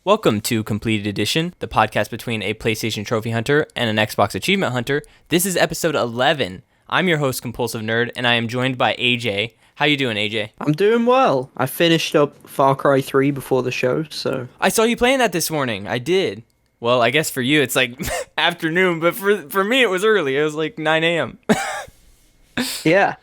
Welcome to Completed Edition, the podcast between a PlayStation Trophy Hunter and an Xbox Achievement Hunter. This is episode 11. I'm your host, Compulsive Nerd, and I am joined by AJ. How you doing, AJ? I'm doing well. I finished up Far Cry 3 before the show, so... I saw you playing that this morning. I did. Well, I guess for you it's like afternoon, but for me it was early. It was like 9 a.m. Yeah.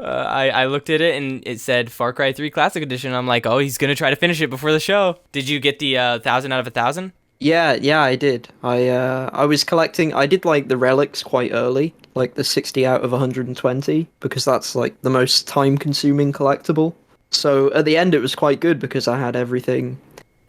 I looked at it and it said Far Cry 3 Classic Edition. I'm like, oh, he's going to try to finish it before the show. Did you get the 1,000 out of 1,000? Yeah, I did. I was collecting... I did, like, the relics quite early, like the 60 out of 120, because that's, like, the most time-consuming collectible. So at the end it was quite good because I had everything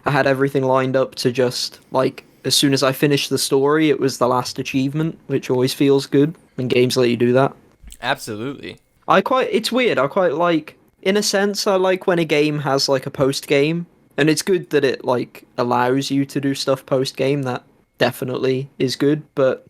lined up to just, like, as soon as I finished the story, it was the last achievement, which always feels good when games let you do that. Absolutely. It's weird, I quite like, in a sense, I like when a game has, like, a post-game, and it's good that it, like, allows you to do stuff post-game, that definitely is good, but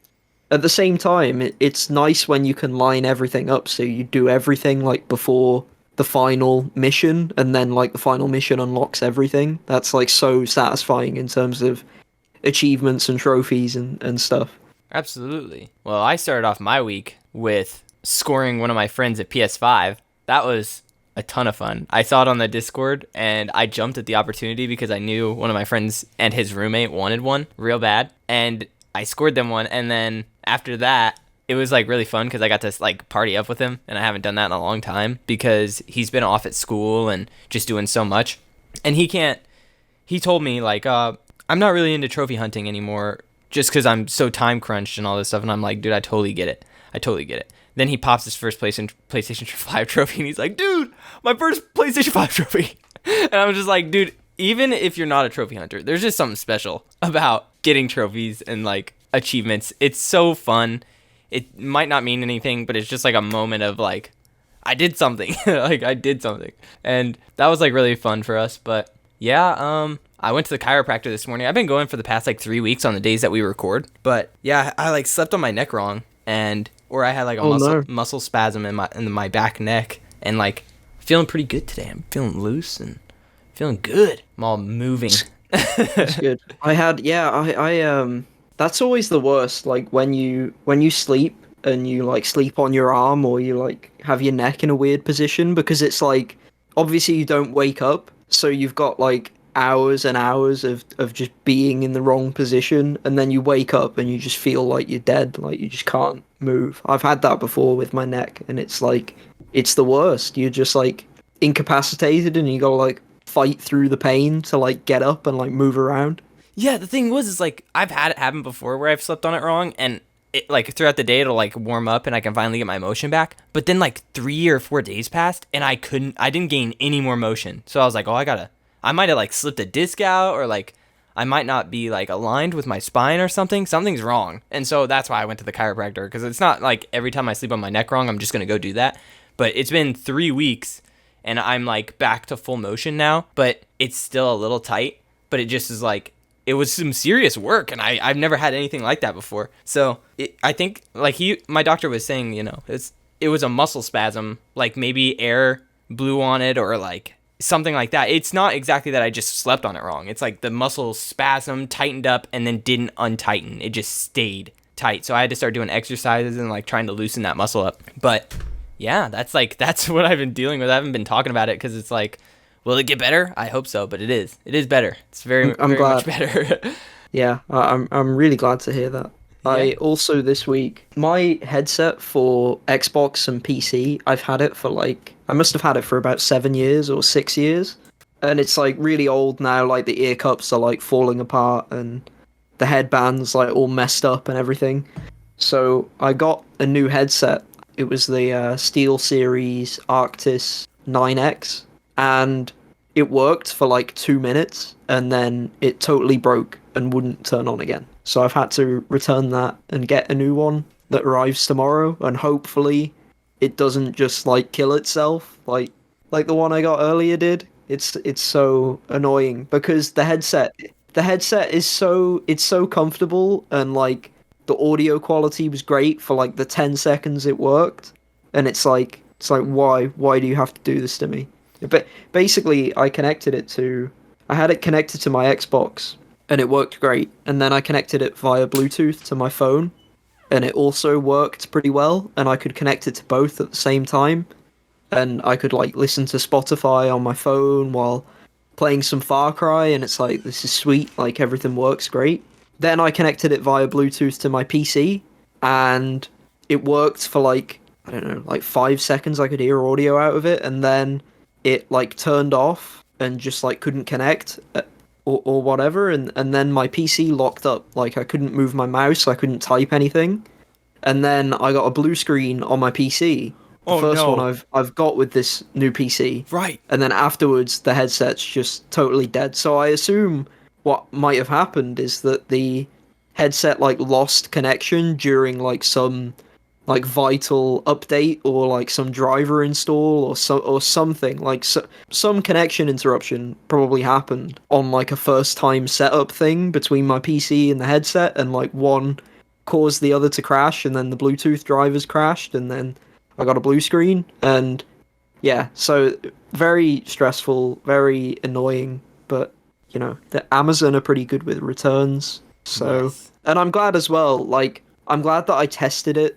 at the same time, it's nice when you can line everything up, so you do everything, like, before the final mission, and then, like, the final mission unlocks everything. That's, like, so satisfying in terms of achievements and trophies and stuff. Absolutely. Well, I started off my week with scoring one of my friends at PS5. That was a ton of fun. I saw it on the Discord and I jumped at the opportunity because I knew one of my friends and his roommate wanted one real bad, and I scored them one. And then after that, it was like really fun because I got to like party up with him, and I haven't done that in a long time because he's been off at school and just doing so much, and he told me like I'm not really into trophy hunting anymore just because I'm so time crunched and all this stuff. And I'm like, dude, I totally get it. Then he pops his first place in PlayStation 5 trophy, and he's like, dude, my first PlayStation 5 trophy. And I was just like, dude, even if you're not a trophy hunter, there's just something special about getting trophies and like achievements. It's so fun. It might not mean anything, but it's just like a moment of like, I did something. Like I did something. And that was like really fun for us. But yeah, I went to the chiropractor this morning. I've been going for the past like 3 weeks on the days that we record. But yeah, I like slept on my neck wrong, or I had like a muscle spasm in my back neck, and like feeling pretty good today. I'm feeling loose and feeling good. I'm all moving. That's good. I that's always the worst, like when you sleep and you like sleep on your arm, or you like have your neck in a weird position, because it's like obviously you don't wake up, so you've got like hours and hours of just being in the wrong position, and then you wake up and you just feel like you're dead, like you just can't move. I've had that before with my neck, and it's like it's the worst. You're just like incapacitated and you gotta like fight through the pain to like get up and like move around. Yeah, the thing is like I've had it happen before where I've slept on it wrong, and it, like throughout the day it'll like warm up and I can finally get my motion back. But then like 3 or 4 days passed and I didn't gain any more motion. So I was like, oh, I might have like slipped a disc out, or like I might not be like aligned with my spine or something. Something's wrong. And so that's why I went to the chiropractor, because it's not like every time I sleep on my neck wrong, I'm just going to go do that. But it's been 3 weeks and I'm like back to full motion now, but it's still a little tight. But it just is like, it was some serious work, and I've never had anything like that before. So I think like my doctor was saying, you know, it was a muscle spasm, like maybe air blew on it or like something like that. It's not exactly that I just slept on it wrong. It's like the muscle spasm tightened up and then didn't untighten. It just stayed tight. So I had to start doing exercises and like trying to loosen that muscle up. But yeah, that's what I've been dealing with. I haven't been talking about it because it's like, will it get better? I hope so, but it is. It is better. It's very glad. Much better. Yeah, I'm really glad to hear that. Yeah. I also this week, my headset for Xbox and PC, I've had it for like, I must have had it for about 7 years or 6 years, and it's like really old now. Like the ear cups are like falling apart and the headband's like all messed up and everything. So I got a new headset. It was the SteelSeries Arctis 9X, and it worked for like 2 minutes, and then it totally broke and wouldn't turn on again. So I've had to return that and get a new one that arrives tomorrow, and hopefully it doesn't just like kill itself like the one I got earlier did. It's so annoying because the headset is so comfortable, and like the audio quality was great for like the 10 seconds it worked, and it's like why do you have to do this to me? But basically I connected it to I had it connected to my Xbox, and it worked great. And then I connected it via Bluetooth to my phone, and it also worked pretty well. And I could connect it to both at the same time, and I could like listen to Spotify on my phone while playing some Far Cry, and it's like this is sweet, like everything works great. Then I connected it via Bluetooth to my PC, and it worked for like I don't know, like 5 seconds. I could hear audio out of it, and then it like turned off and just like couldn't connect or whatever, and then my PC locked up. Like I couldn't move my mouse, I couldn't type anything, and then I got a blue screen on my PC. The Oh first one no. I've got with this new PC, Right. and then afterwards the headset's just totally dead. So I assume what might have happened is that the headset like lost connection during like some like vital update or like some driver install or something like some connection interruption probably happened on like a first time setup thing between my PC and the headset, and like one caused the other to crash, and then the Bluetooth drivers crashed, and then I got a blue screen. And yeah, so very stressful, very annoying, but the Amazon are pretty good with returns. So, Yes. and I'm glad as well, like I'm glad that I tested it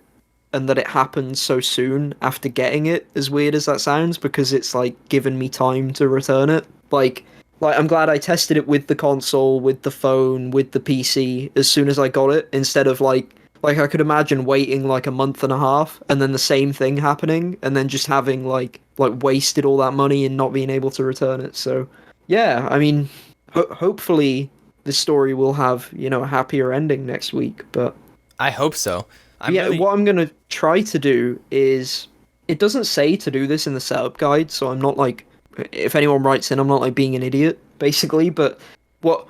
and that it happened so soon after getting it, as weird as that sounds, because it's like given me time to return it. Like I'm glad I tested it with the console, with the phone, with the PC as soon as I got it, instead of like I could imagine waiting like a month and a half and then the same thing happening and then just having like wasted all that money and not being able to return it. So yeah, I mean, hopefully this story will have a happier ending next week. But I hope so. I'm yeah, really what I'm gonna try to do is, it doesn't say to do this in the setup guide, so I'm not like, if anyone writes in, I'm not like being an idiot, basically. But what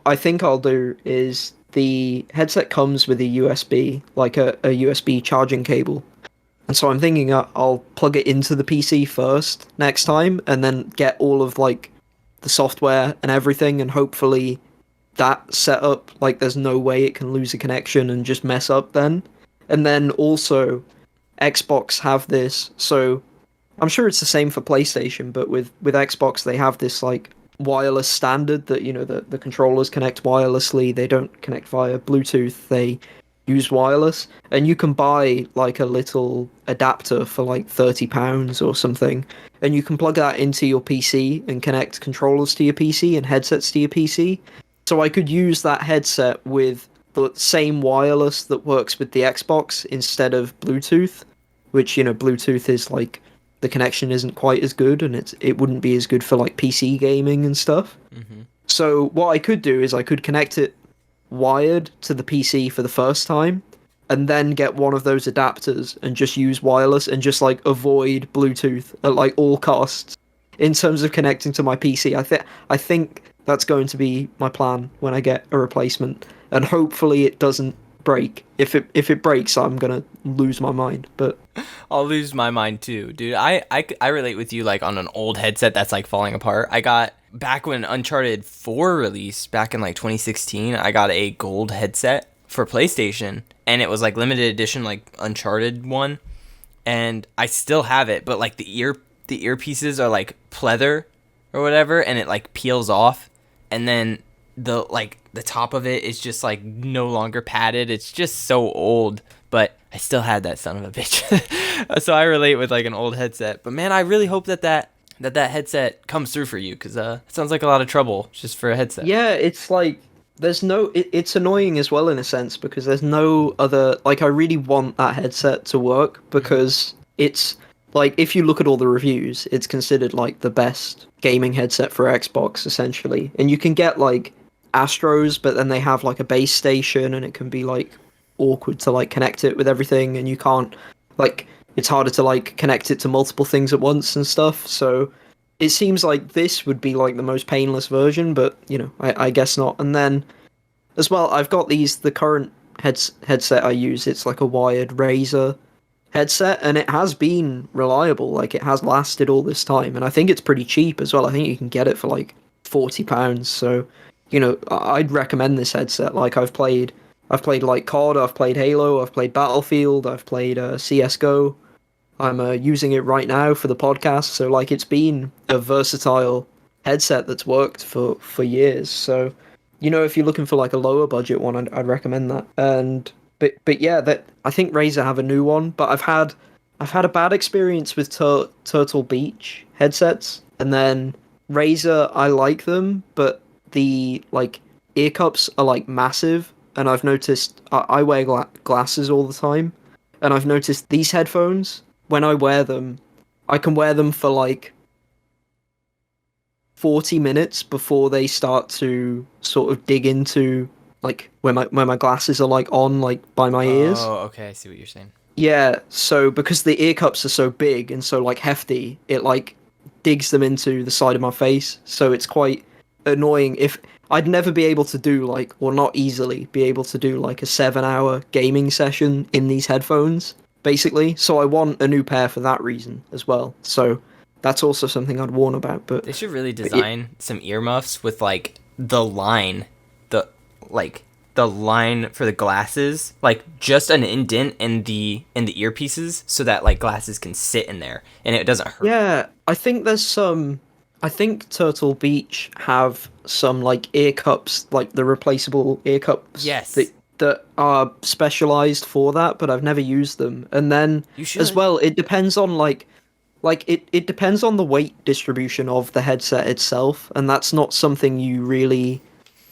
I think I'll do is, the headset comes with a USB, like a USB charging cable, and so I'm thinking I'll plug it into the PC first next time, and then get all of like the software and everything, and hopefully that setup, like there's no way it can lose a connection and just mess up then. And then also Xbox have this, so I'm sure it's the same for PlayStation, but with Xbox they have this like wireless standard that the controllers connect wirelessly, they don't connect via Bluetooth, they use wireless, and you can buy like a little adapter for like £30 or something, and you can plug that into your PC and connect controllers to your PC and headsets to your PC. So I could use that headset with the same wireless that works with the Xbox instead of Bluetooth, which Bluetooth is like, the connection isn't quite as good, and it wouldn't be as good for like PC gaming and stuff. hmm So what I could do is I could connect it wired to the PC for the first time, and then get one of those adapters and just use wireless and just like avoid Bluetooth at like all costs in terms of connecting to my PC. I think that's going to be my plan when I get a replacement, and hopefully it doesn't break. If it breaks, I'm gonna lose my mind. But I'll lose my mind too, dude. I relate with you like on an old headset that's like falling apart. I got back when Uncharted 4 released back in like 2016, I got a gold headset for PlayStation, and it was like limited edition like Uncharted one, and I still have it, but like the earpieces are like pleather or whatever, and it like peels off, and then the top of it is just like no longer padded. It's just so old, but I still had that son of a bitch. So I relate with like an old headset. But man, I really hope that headset comes through for you, because it sounds like a lot of trouble just for a headset. yeah, it's like there's no. It's annoying as well in a sense, because there's no other. Like I really want that headset to work, hmm because it's like, if you look at all the reviews, it's considered like the best gaming headset for Xbox essentially, and you can get like Astros, but then they have like a base station, and it can be like awkward to like connect it with everything, and you can't like, it's harder to like connect it to multiple things at once and stuff. So it seems like this would be like the most painless version, but I guess not. And then as well, I've got the current headset I use. It's like a wired Razer headset, and it has been reliable. Like it has lasted all this time, and I think it's pretty cheap as well. I think you can get it for like £40. So I'd recommend this headset. Like I've played like COD, I've played Halo, I've played Battlefield, I've played CS:GO. I'm using it right now for the podcast, so like it's been a versatile headset that's worked for years. So, if you're looking for like a lower budget one, I'd recommend that. And but yeah, that I think Razer have a new one, but I've had a bad experience with Turtle Beach headsets, and then Razer, I like them, but the like ear cups are like massive, and I've noticed I wear glasses all the time, and I've noticed these headphones when I wear them, I can wear them for like 40 minutes before they start to sort of dig into like where my glasses are like on like by my ears. Oh, okay, I see what you're saying. Yeah, so because the ear cups are so big and so like hefty, it like digs them into the side of my face. So it's quite annoying. If I'd never be able to do like, or not easily be able to do like a 7 hour gaming session in these headphones, basically. So I want a new pair for that reason as well. So that's also something I'd warn about. They should really But it, design some earmuffs with like the like the line for the glasses, like just an indent in the earpieces, so that like glasses can sit in there and it doesn't hurt. yeah, I think there's some. I think Turtle Beach have some like ear cups, like the replaceable ear cups Yes, that are specialized for that, but I've never used them. And then you as should. well, it depends on it depends on the weight distribution of the headset itself, and that's not something you really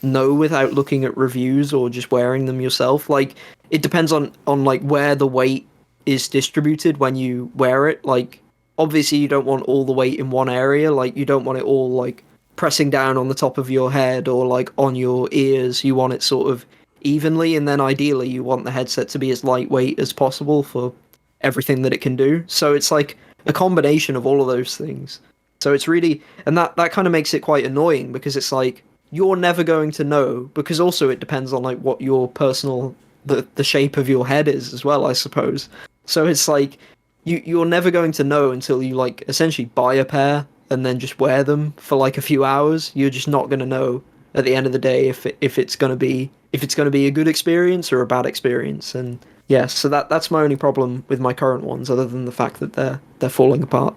know without looking at reviews or just wearing them yourself. Like it depends on like where the weight is distributed when you wear it. Like obviously you don't want all the weight in one area. Like you don't want it all like pressing down on the top of your head or like on your ears. You want it sort of evenly, and then ideally you want the headset to be as lightweight as possible for everything that it can do. So it's like a combination of all of those things. So it's really, and that kind of makes it quite annoying because it's like you're never going to know, because also it depends on like what your personal the shape of your head is as well, I suppose. So it's like you're never going to know until you like essentially buy a pair and then just wear them for like a few hours. You're just not going to know at the end of the day if it's going to be a good experience or a bad experience. And yeah, so that's my only problem with my current ones, other than the fact that they're falling apart.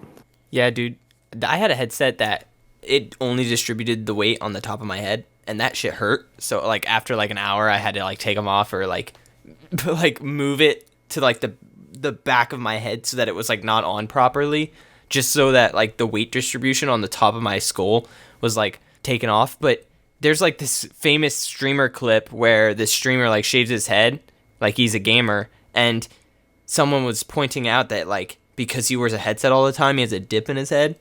Yeah, dude. I had a headset that it only distributed the weight on the top of my head, and that shit hurt. So like after like an hour, I had to like take them off or like like move it to like the back of my head so that it was like not on properly, just so that like the weight distribution on the top of my skull was like taken off. But there's like this famous streamer clip where this streamer like shaves his head like he's a gamer, and someone was pointing out that like because he wears a headset all the time, he has a dip in his head,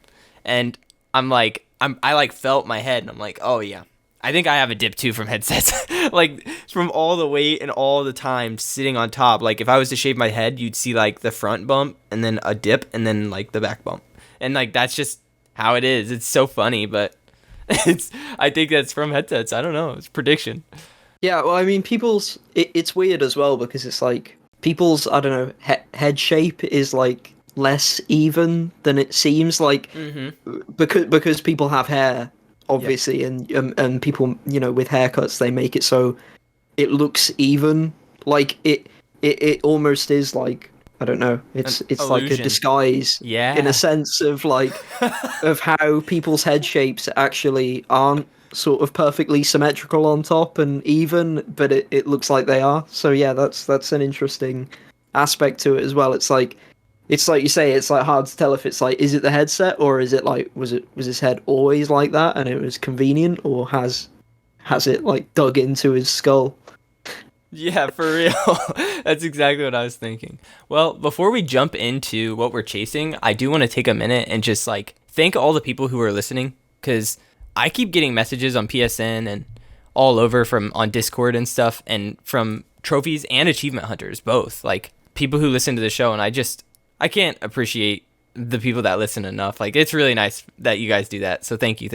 and I like felt my head, and I'm like, oh yeah, I think I have a dip too from headsets, like from all the weight and all the time sitting on top. Like if I was to shave my head, you'd see like the front bump and then a dip and then like the back bump, and like that's just how it is. It's so funny, but it's I think that's from headsets. I don't know. It's prediction. Yeah, well, I mean, it's weird as well because it's like people's, I don't know, head shape is like less even than it seems. Like Mm-hmm. because people have hair, Yep. obviously, and people, with haircuts, they make it so it looks even. Like it almost is like, I don't know. An It's like a illusion. disguise in a Yeah. sense of like of how people's head shapes actually aren't sort of perfectly symmetrical on top and even, but it looks like they are. So yeah, that's an interesting aspect to it as well. It's like you say, it's like hard to tell if it's like, is it the headset, or is it like, was his head always like that and it was convenient, or has it like dug into his skull? Yeah, for real. That's exactly what I was thinking. Well, before we jump into what we're chasing, I do want to take a minute and just like thank all the people who are listening, because I keep getting messages on PSN and all over from on Discord and stuff, and from trophies and achievement hunters, both like people who listen to the show, and I can't appreciate the people that listen enough. Like it's really nice that you guys do that. So thank you.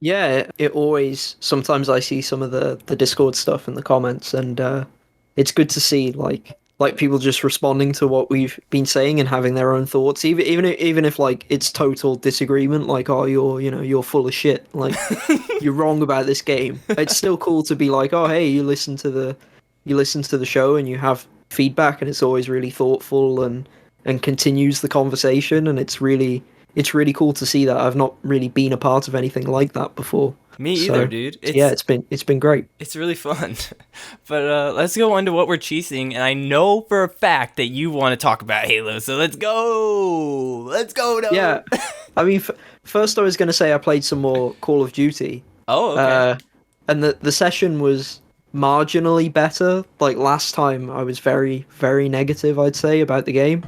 Yeah, it always, sometimes I see some of the Discord stuff in the comments, and it's good to see like people just responding to what we've been saying and having their own thoughts, even if like it's total disagreement, like, oh, you're full of shit, like you're wrong about this game. It's still cool to be like, oh, hey, you listen to the show and you have feedback, and it's always really thoughtful and continues the conversation, and it's really cool to see that. I've not really been a part of anything like that before. Me either, So dude. yeah, it's been great. It's really fun. But let's go on to what we're cheesing, and I know for a fact that you want to talk about Halo, so let's go. Let's go, Yeah, Noah. I mean, first I was gonna say I played some more Call of Duty, Oh, okay. uh, and the session was marginally better. Like last time, I was very negative, I'd say, about the game.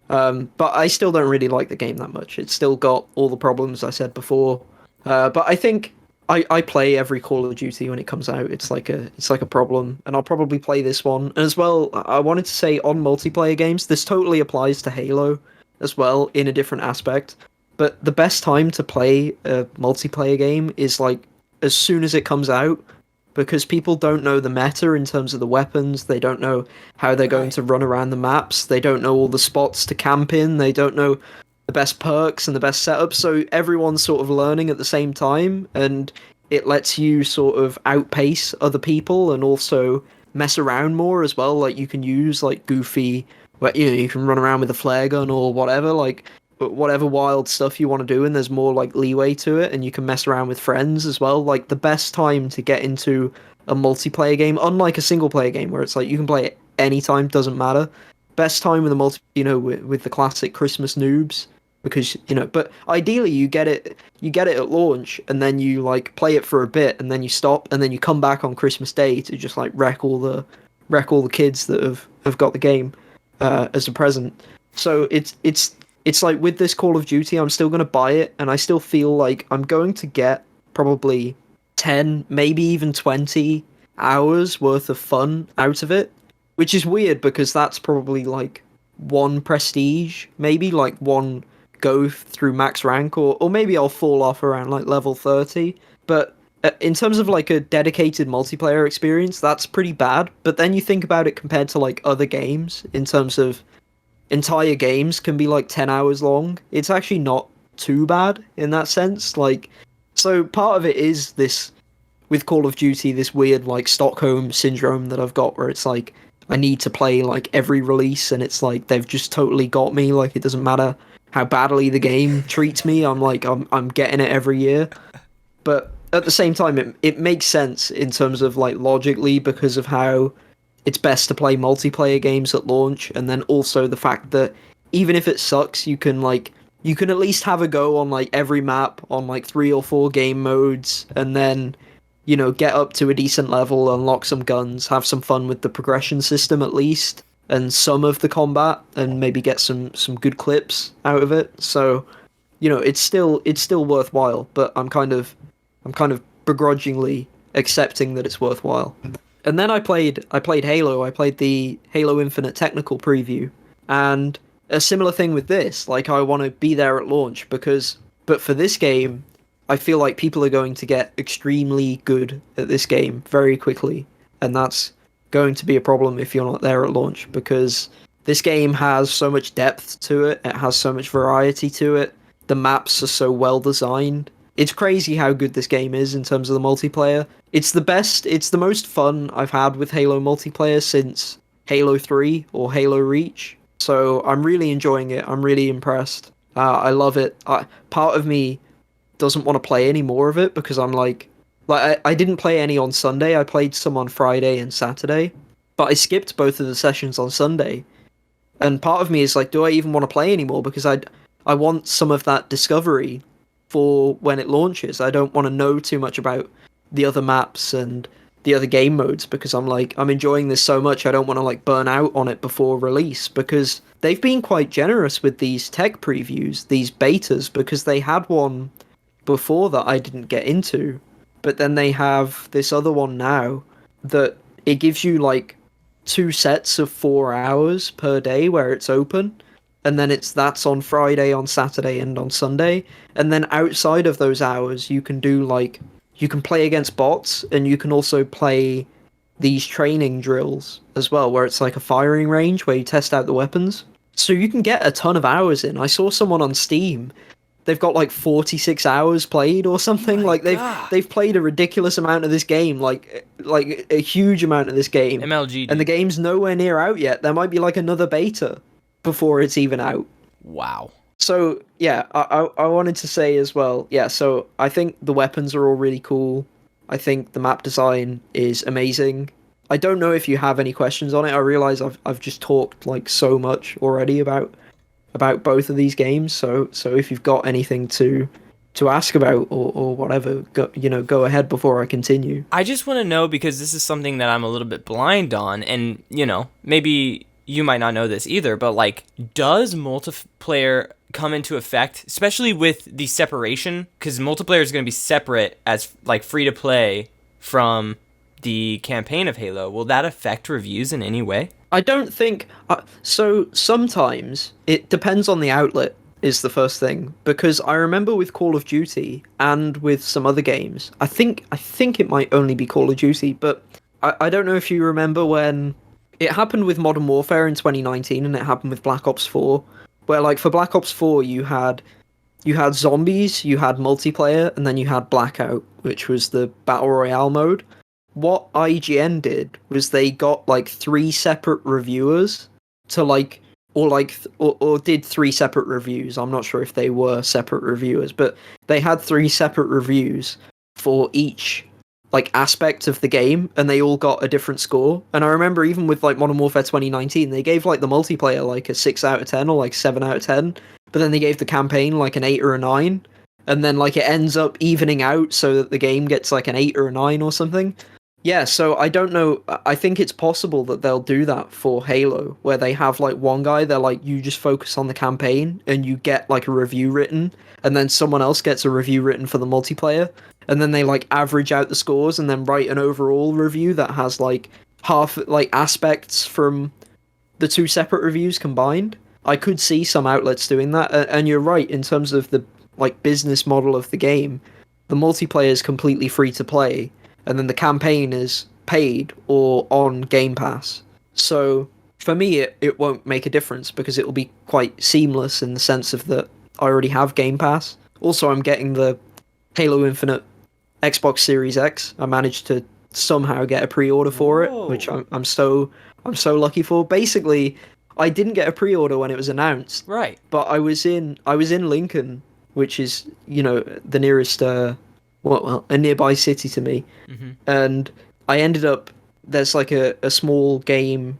But I still don't really like the game that much. It's still got all the problems I said before. But I think I play every Call of Duty when it comes out. It's like a problem, and I'll probably play this one as well. I wanted to say on multiplayer games, this totally applies to Halo as well in a different aspect. But the best time to play a multiplayer game is like as soon as it comes out, because people don't know the meta in terms of the weapons. They don't know how they're going Right. to run around the maps. They don't know all the spots to camp in. They don't know the best perks and the best setups. So everyone's sort of learning at the same time, and it lets you sort of outpace other people and also mess around more as well. Like you can use like goofy, where you can run around with a flare gun or whatever, like whatever wild stuff you want to do, and there's more like leeway to it, and you can mess around with friends as well. Like the best time to get into a multiplayer game, unlike a single player game where it's like you can play it anytime, doesn't matter. Best time with the with the classic Christmas noobs, because but ideally you get it at launch, and then you like play it for a bit, and then you stop, and then you come back on Christmas Day to just like wreck all the kids that have got the game as a present. So it's like with this Call of Duty, I'm still gonna buy it, and I still feel like I'm going to get probably 10, maybe even 20 hours worth of fun out of it, which is weird because that's probably like one prestige, maybe like one go through max rank, or maybe I'll fall off around like level 30. But in terms of like a dedicated multiplayer experience, that's pretty bad. But then you think about it compared to like other games in terms of entire games can be like 10 hours long. It's actually not too bad in that sense. Like, so part of it is this with Call of Duty, this weird like Stockholm syndrome that I've got where it's like I need to play like every release, and it's like they've just totally got me. Like it doesn't matter how badly the game treats me. I'm getting it every year. But at the same time, it makes sense in terms of like logically because of how it's best to play multiplayer games at launch, and then also the fact that even if it sucks, you can at least have a go on like every map on like 3 or 4 game modes, and then get up to a decent level, unlock some guns, have some fun with the progression system at least, and some of the combat, and maybe get some good clips out of it. So it's still worthwhile, but I'm kind of begrudgingly accepting that it's worthwhile. And then I played Halo. I played the Halo Infinite technical preview, and a similar thing with this. Like I want to be there at launch but for this game, I feel like people are going to get extremely good at this game very quickly, and that's going to be a problem if you're not there at launch, because this game has so much depth to it. It has so much variety to it. The maps are so well designed. It's crazy how good this game is in terms of the multiplayer. It's the best, it's the most fun I've had with Halo multiplayer since Halo 3 or Halo Reach. So I'm really enjoying it. I'm really impressed. I love it. Part of me doesn't want to play any more of it because I'm like I didn't play any on Sunday. I played some on Friday and Saturday, but I skipped both of the sessions on Sunday. And part of me is like, do I even want to play anymore? Because I want some of that discovery for when it launches. I don't want to know too much about the other maps and the other game modes, because I'm enjoying this so much. I don't want to like burn out on it before release, because they've been quite generous with these tech previews, these betas, because they had one before that I didn't get into, but then they have this other one now that it gives you like 2 sets of 4 hours per day where it's open, and then that's on Friday, on Saturday, and on Sunday. And then outside of those hours, you can play against bots, and you can also play these training drills as well, where it's like a firing range where you test out the weapons. So you can get a ton of hours in. I saw someone on Steam, they've got like 46 hours played or something. My Like God. they've played a ridiculous amount of this game, like a huge amount of this game. MLG, And the dude. game's nowhere near out yet. There might be like another beta before it's even out. Wow. So yeah, I wanted to say as well. Yeah, so I think the weapons are all really cool. I think the map design is amazing. I don't know if you have any questions on it. I realize I've just talked like so much already about both of these games. So if you've got anything to ask about or whatever, go ahead before I continue. I just want to know because this is something that I'm a little bit blind on, and maybe you might not know this either, but like, does multiplayer come into effect, especially with the separation? Because multiplayer is going to be separate as like free to play from the campaign of Halo. Will that affect reviews in any way? I don't think so. Sometimes it depends on the outlet. Is the first thing because I remember with Call of Duty and with some other games. I think it might only be Call of Duty, but I don't know if you remember when it happened with Modern Warfare in 2019 and it happened with Black Ops 4, where like for Black Ops 4 you had zombies, you had multiplayer, and then you had Blackout, which was the battle royale mode. What IGN did was they got like three separate reviewers to like or did three separate reviews. I'm not sure if they were separate reviewers, but they had three separate reviews for each like aspect of the game and they all got a different score. And I remember even with like Modern Warfare 2019, they gave like the multiplayer like a 6 out of 10 or like 7 out of 10, but then they gave the campaign like an 8 or a 9. And then like it ends up evening out so that the game gets like an 8 or a 9 or something. Yeah, so I don't know. I think it's possible that they'll do that for Halo, where they have like one guy, they're like, you just focus on the campaign and you get like a review written, and then someone else gets a review written for the multiplayer, and then they like average out the scores and then write an overall review that has like half like aspects from the two separate reviews combined. I could see some outlets doing that, and you're right in terms of the like business model of the game. The multiplayer is completely free to play, and then the campaign is paid or on Game Pass. So for me, it won't make a difference because it will be quite seamless in the sense of that I already have Game Pass. Also, I'm getting the Halo Infinite Xbox Series X. I managed to somehow get a pre-order for it, which Whoa. I'm so lucky for. Basically, I didn't get a pre-order when it was announced, Right. but I was in Lincoln, which is the nearest a nearby city to me, Hmm. and I ended up there's like a small game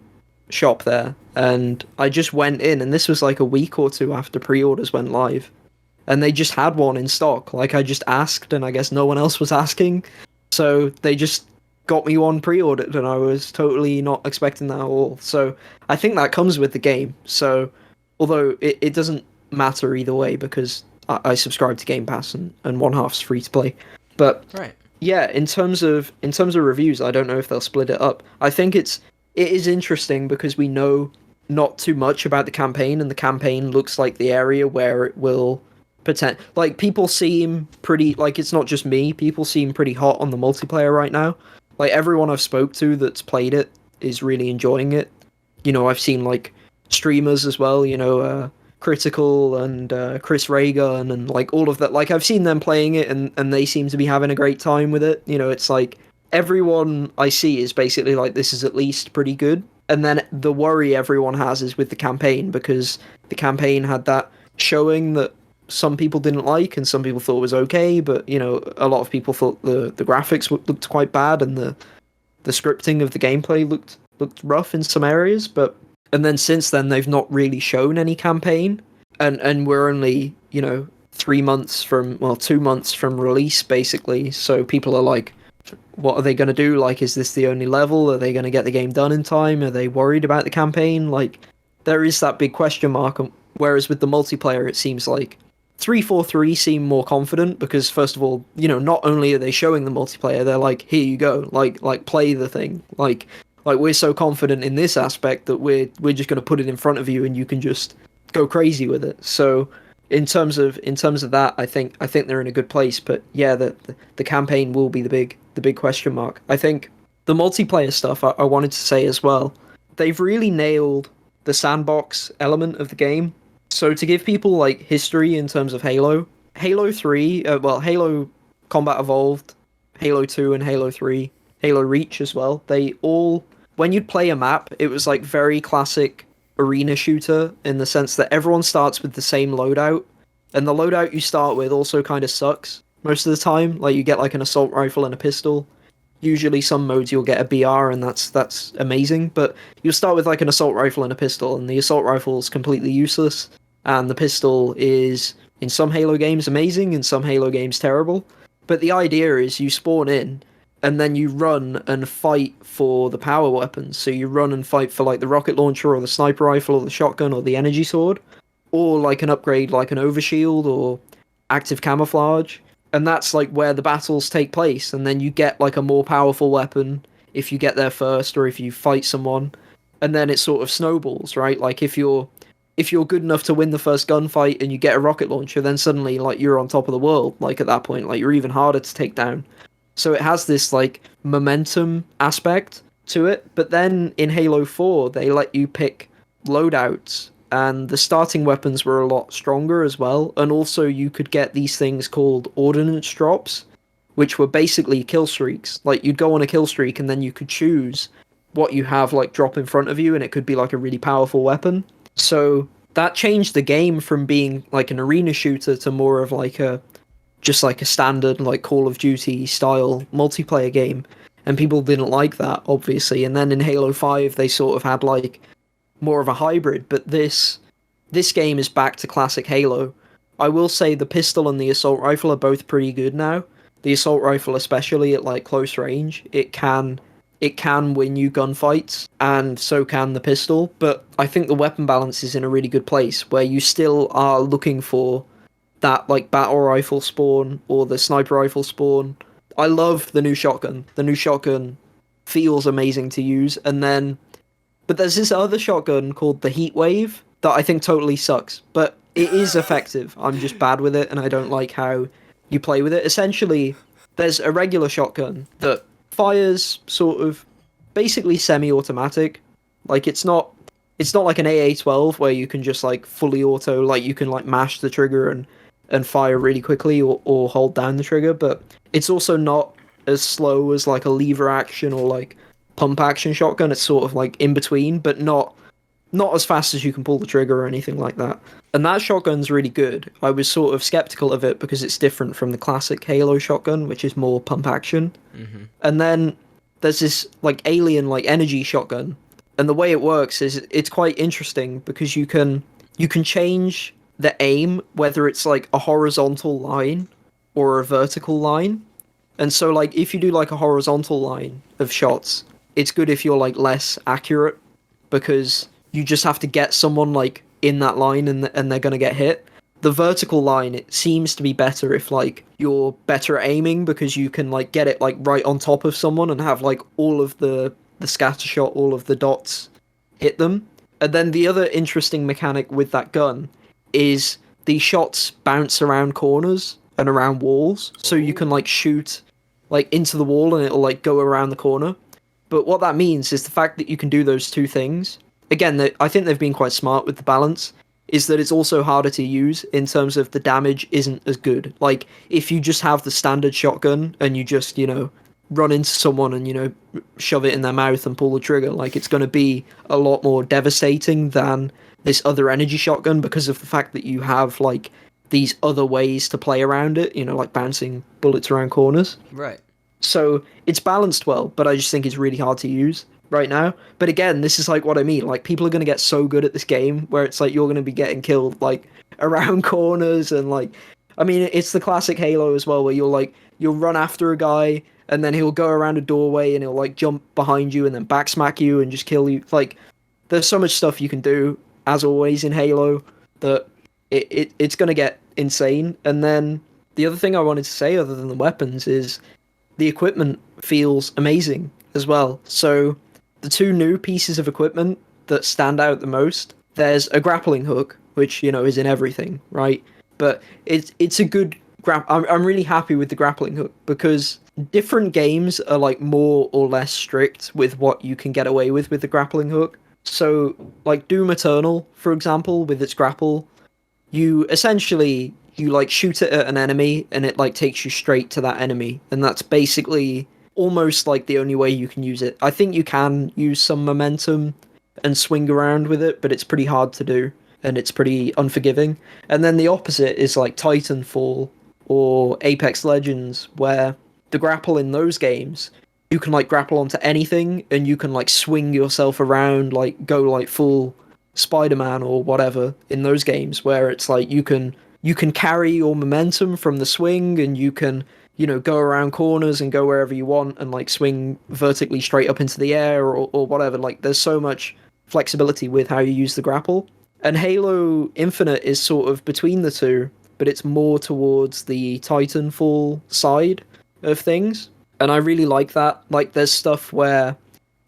shop there, and I just went in, and this was like a week or two after pre-orders went live, and they just had one in stock. Like I just asked, and I guess no one else was asking, so they just got me one pre-ordered, and I was totally not expecting that at all. So I think that comes with the game. So although it doesn't matter either way because I subscribe to Game Pass and one half's free to play. But Right. yeah, in terms of reviews, I don't know if they'll split it up. I think it is interesting because we know not too much about the campaign, and the campaign looks like the area where it will pretend like people seem pretty like it's not just me. People seem pretty hot on the multiplayer right now. Like everyone I've spoke to that's played it is really enjoying it. I've seen like streamers as well. Critical and Chris Reagan and like all of that. Like I've seen them playing it and they seem to be having a great time with it. It's like everyone I see is basically like this is at least pretty good. And then the worry everyone has is with the campaign because the campaign had that showing that some people didn't like and some people thought was okay, but a lot of people thought the graphics looked quite bad and the scripting of the gameplay looked rough in some areas, but and then since then they've not really shown any campaign, and we're only 3 months from 2 months from release basically. So people are like, what are they going to do? Like, is this the only level? Are they going to get the game done in time? Are they worried about the campaign? Like, there is that big question mark. Whereas with the multiplayer, it seems like 343 seem more confident because first of all, not only are they showing the multiplayer, they're like, here you go, like play the thing, like we're so confident in this aspect that we're just going to put it in front of you and you can just go crazy with it. So in terms of that, I think they're in a good place. But yeah, the campaign will be the big question mark. I think the multiplayer stuff I wanted to say as well. They've really nailed the sandbox element of the game. So to give people like history in terms of Halo 3, Halo Combat Evolved, Halo 2 and Halo 3, Halo Reach as well. They all when you'd play a map, it was like very classic arena shooter in the sense that everyone starts with the same loadout, and the loadout you start with also kind of sucks most of the time. Like you get like an assault rifle and a pistol. Usually, some modes you'll get a BR, and that's amazing. But you'll start with like an assault rifle and a pistol, and the assault rifle is completely useless, and the pistol is in some Halo games amazing, in some Halo games terrible. But the idea is you spawn in, and then you run and fight for the power weapons. So you run and fight for like the rocket launcher or the sniper rifle or the shotgun or the energy sword, or like an upgrade like an overshield or active camouflage. And that's like where the battles take place, and then you get like a more powerful weapon if you get there first or if you fight someone, and then it sort of snowballs, right? Like if you're good enough to win the first gunfight and you get a rocket launcher, then suddenly like you're on top of the world. Like at that point, like you're even harder to take down. So it has this like momentum aspect to it. But then in Halo 4, they let you pick loadouts, and the starting weapons were a lot stronger as well. And also you could get these things called ordnance drops, which were basically kill streaks. Like you'd go on a kill streak and then you could choose what you have like drop in front of you, and it could be like a really powerful weapon. So that changed the game from being like an arena shooter to more of like a just like a standard like Call of Duty style multiplayer game. And people didn't like that, obviously. And then in Halo 5 they sort of had like more of a hybrid, but this game is back to classic Halo. I will say the pistol and the assault rifle are both pretty good now. The assault rifle, especially at like close range, it can win you gunfights, and so can the pistol. But I think the weapon balance is in a really good place, where you still are looking for that like battle rifle spawn or the sniper rifle spawn. I love the new shotgun. The new shotgun feels amazing to use, and then but there's this other shotgun called the Heat Wave that I think totally sucks, but it is effective. I'm just bad with it, and I don't like how you play with it. Essentially, there's a regular shotgun that fires sort of basically semi-automatic. Like it's not like an AA-12 where you can just like fully auto, like you can like mash the trigger and fire really quickly or hold down the trigger, but it's also not as slow as like a lever action or like pump action shotgun. It's sort of like in between, but not as fast as you can pull the trigger or anything like that. And that shotgun's really good. I was sort of skeptical of it because it's different from the classic Halo shotgun, which is more pump action. Mm-hmm. And then there's this like alien like energy shotgun, and the way it works is it's quite interesting because you can change the aim, whether it's like a horizontal line or a vertical line. And so like if you do like a horizontal line of shots, it's good if you're like less accurate because you just have to get someone like in that line and they're going to get hit. The vertical line, it seems to be better if like you're better at aiming because you can like get it like right on top of someone and have like all of the scatter shot, all of the dots hit them. And then the other interesting mechanic with that gun is the shots bounce around corners and around walls, so you can like shoot like into the wall and it'll like go around the corner. But what that means is the fact that you can do those two things. Again, I think they've been quite smart with the balance. Is that it's also harder to use in terms of the damage isn't as good. Like if you just have the standard shotgun and you just run into someone and shove it in their mouth and pull the trigger, like it's going to be a lot more devastating than this other energy shotgun because of the fact that you have like these other ways to play around it, like bouncing bullets around corners. Right. So it's balanced well, but I just think it's really hard to use right now. But again, this is like what I mean. Like people are going to get so good at this game where it's like you're going to be getting killed like around corners and like, I mean, it's the classic Halo as well where you'll run after a guy and then he'll go around a doorway and he'll like jump behind you and then backsmack you and just kill you. Like there's so much stuff you can do as always in Halo that it's going to get insane. And then the other thing I wanted to say other than the weapons is the equipment feels amazing as well. So the two new pieces of equipment that stand out the most, there's a grappling hook, which, is in everything, right? But it's a good I'm really happy with the grappling hook because different games are like more or less strict with what you can get away with the grappling hook. So like Doom Eternal, for example, with its grapple, you like shoot it at an enemy and it like takes you straight to that enemy, and that's basically almost like the only way you can use it. I think you can use some momentum and swing around with it, but it's pretty hard to do and it's pretty unforgiving. And then the opposite is like Titanfall or Apex Legends, where the grapple in those games, you can like grapple onto anything and you can like swing yourself around, like go like full Spider-Man or whatever in those games, where it's like you can carry your momentum from the swing and you can go around corners and go wherever you want and like swing vertically straight up into the air or whatever. Like there's so much flexibility with how you use the grapple. And Halo Infinite is sort of between the two, but it's more towards the Titanfall side of things. And I really like that. Like there's stuff where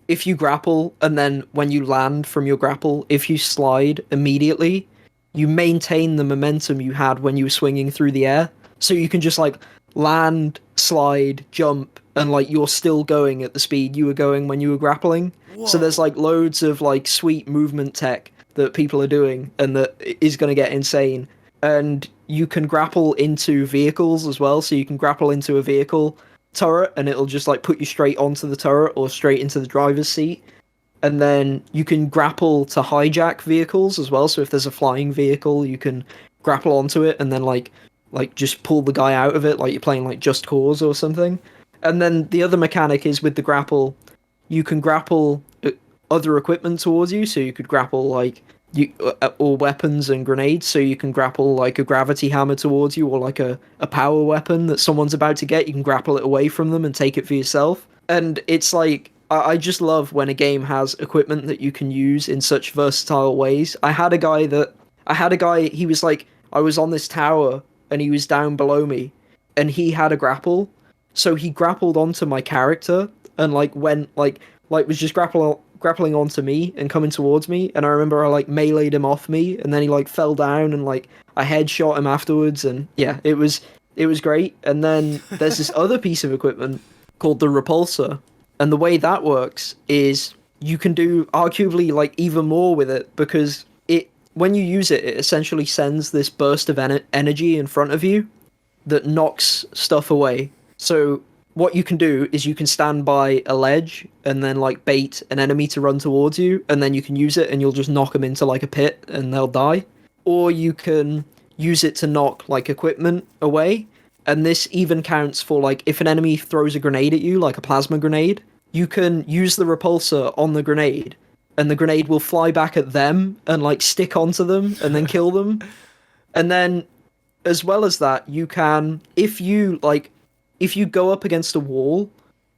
if you grapple and then when you land from your grapple, if you slide immediately, you maintain the momentum you had when you were swinging through the air. So you can just like land, slide, jump, and like you're still going at the speed you were going when you were grappling. So there's Whoa. like loads of like sweet movement tech that people are doing and that is going to get insane. And you can grapple into vehicles as well. So you can grapple into a vehicle turret and it'll just like put you straight onto the turret or straight into the driver's seat. And then you can grapple to hijack vehicles as well. So if there's a flying vehicle, you can grapple onto it and then like just pull the guy out of it, like you're playing like Just Cause or something. And then the other mechanic is with the grapple, you can grapple other equipment towards you. So you could grapple like you or weapons and grenades. So you can grapple like a gravity hammer towards you or like a power weapon that someone's about to get. You can grapple it away from them and take it for yourself. And it's like I just love when a game has equipment that you can use in such versatile ways. I had a guy, he was like, I was on this tower and he was down below me and he had a grapple. So he grappled onto my character and like went like was just grappling onto me and coming towards me. And I remember I like meleeed him off me and then he like fell down and like I headshot him afterwards. And yeah, it was great. And then there's this other piece of equipment called the repulsor. And the way that works is you can do arguably like even more with it because it when you use it, it essentially sends this burst of energy in front of you that knocks stuff away. So what you can do is you can stand by a ledge and then like bait an enemy to run towards you, and then you can use it and you'll just knock them into like a pit and they'll die. Or you can use it to knock like equipment away, and this even counts for like if an enemy throws a grenade at you, like a plasma grenade, you can use the repulsor on the grenade, and the grenade will fly back at them and like stick onto them and then kill them. And then as well as that, you can if you go up against a wall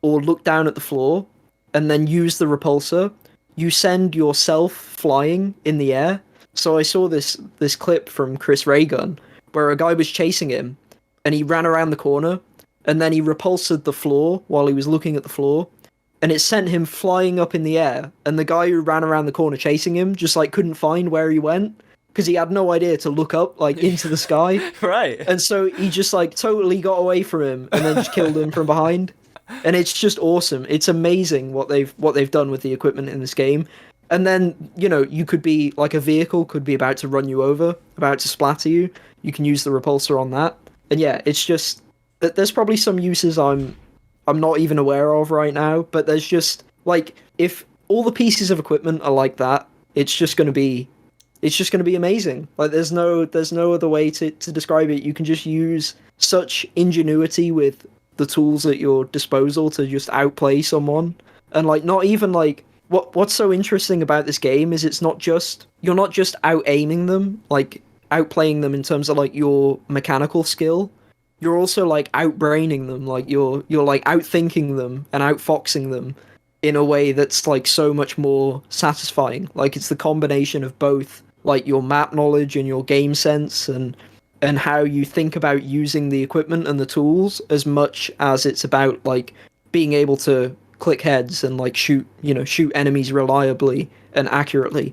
or look down at the floor and then use the repulsor, you send yourself flying in the air. So I saw this clip from Chris Raygun where a guy was chasing him and he ran around the corner and then he repulsored the floor while he was looking at the floor and it sent him flying up in the air, and the guy who ran around the corner chasing him just like couldn't find where he went because he had no idea to look up like into the sky. Right. And so he just like totally got away from him and then just killed him from behind. And it's just awesome. It's amazing what they've done with the equipment in this game. And then, you could be like a vehicle could be about to run you over, about to splatter you. You can use the repulsor on that. And yeah, it's just that there's probably some uses I'm not even aware of right now, but there's just like if all the pieces of equipment are like that, it's just gonna be amazing. Like there's no other way to describe it. You can just use such ingenuity with the tools at your disposal to just outplay someone. And like not even like what's so interesting about this game is you're not just out aiming them, like outplaying them in terms of like your mechanical skill. You're also like outbraining them, like you're like outthinking them and outfoxing them in a way that's like so much more satisfying. Like it's the combination of both like your map knowledge and your game sense and how you think about using the equipment and the tools as much as it's about like being able to click heads and like shoot enemies reliably and accurately.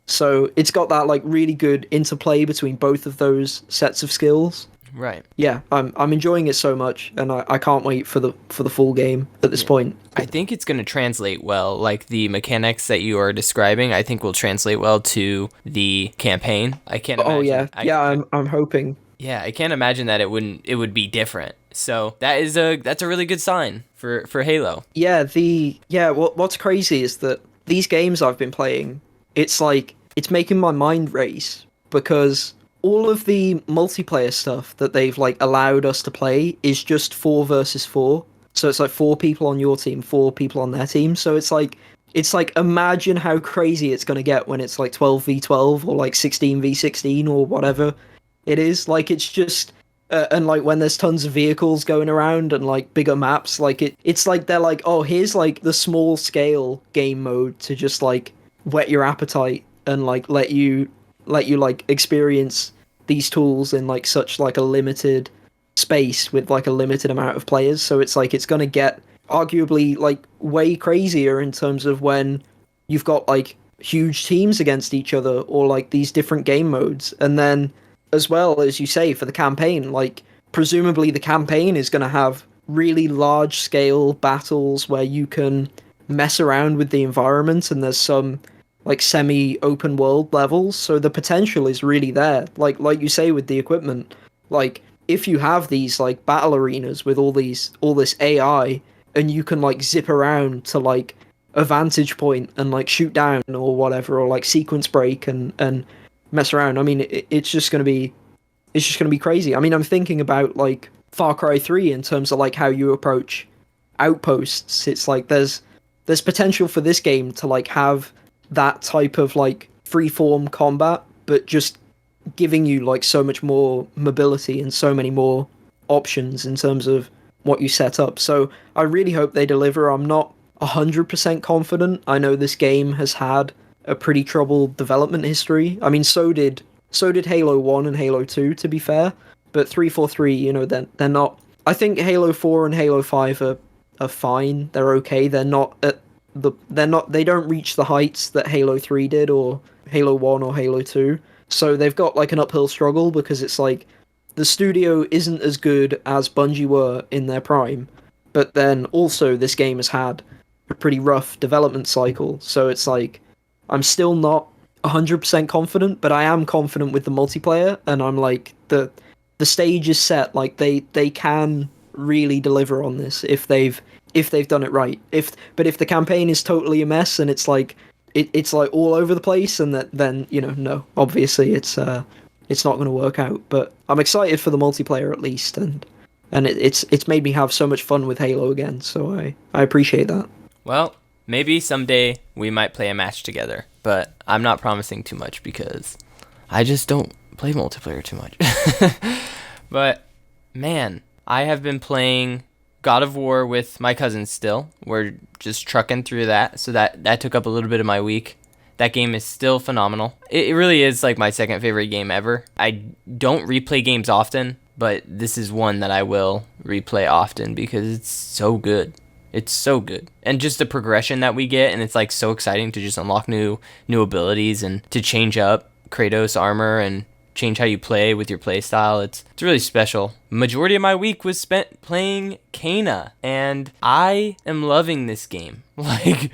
So it's got that like really good interplay between both of those sets of skills. Right. Yeah, I'm enjoying it so much, and I can't wait for the full game at this point. I think it's going to translate well. Like the mechanics that you are describing, I think will translate well to the campaign. I can't Oh imagine. yeah, yeah. I'm hoping. Yeah, I can't imagine that it would be different. So that's a really good sign for Halo. Yeah, what's crazy is that these games I've been playing, it's like it's making my mind race because all of the multiplayer stuff that they've like allowed us to play is just 4 versus 4. So it's like 4 people on your team, 4 people on their team. So it's like imagine how crazy it's gonna get when it's like 12v12 or like 16v16 or whatever it is. Like it's just and like when there's tons of vehicles going around and like bigger maps, like it's like they're like, oh, here's like the small scale game mode to just like whet your appetite and like let you like experience these tools in like such like a limited space with like a limited amount of players. So it's like it's gonna get arguably like way crazier in terms of when you've got like huge teams against each other or like these different game modes. And then as well as you say for the campaign, like presumably the campaign is going to have really large scale battles where you can mess around with the environment and there's some like semi open world levels, so the potential is really there. Like you say with the equipment, like if you have these like battle arenas with all this AI and you can like zip around to like a vantage point and like shoot down or whatever, or like sequence break and mess around. I mean, it's just gonna be crazy. I mean, I'm thinking about like Far Cry 3 in terms of like how you approach outposts. It's like there's potential for this game to like have that type of like free-form combat, but just giving you like so much more mobility and so many more options in terms of what you set up. So I really hope they deliver. I'm not 100% confident. I know this game has had a pretty troubled development history. I mean, so did Halo 1 and Halo 2 to be fair, but 343, you know, they're not. I think Halo 4 and Halo 5 are fine. They're okay. They don't reach the heights that Halo 3 did or Halo 1 or Halo 2. So they've got like an uphill struggle because it's like the studio isn't as good as Bungie were in their prime, but then also this game has had a pretty rough development cycle. So it's like I'm still not 100% confident, but I am confident with the multiplayer, and I'm like the stage is set. Like they can really deliver on this if they've done it right. If the campaign is totally a mess and it's like it's like all over the place, and then you know, no, obviously it's not going to work out. But I'm excited for the multiplayer at least, and it's made me have so much fun with Halo again. So I appreciate that. Well, maybe someday we might play a match together, but I'm not promising too much because I just don't play multiplayer too much. But man, I have been playing God of War with my cousins still. We're just trucking through that, so that took up a little bit of my week. That game is still phenomenal. It really is like my second favorite game ever. I don't replay games often, but this is one that I will replay often because it's so good. It's so good. And just the progression that we get, and it's like so exciting to just unlock new abilities and to change up Kratos' armor and change how you play with your play style. It's really special. Majority of my week was spent playing Kena, and I am loving this game. Like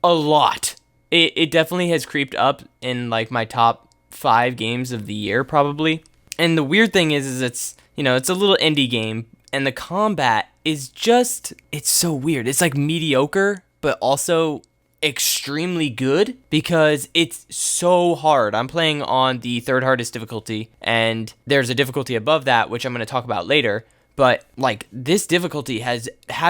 a lot. It definitely has creeped up in like my top 5 games of the year probably. And the weird thing is it's, you know, it's a little indie game, and the combat is just, it's so weird. It's like mediocre, but also extremely good because it's so hard. I'm playing on the 3rd hardest difficulty, and there's a difficulty above that, which I'm going to talk about later. But like this difficulty has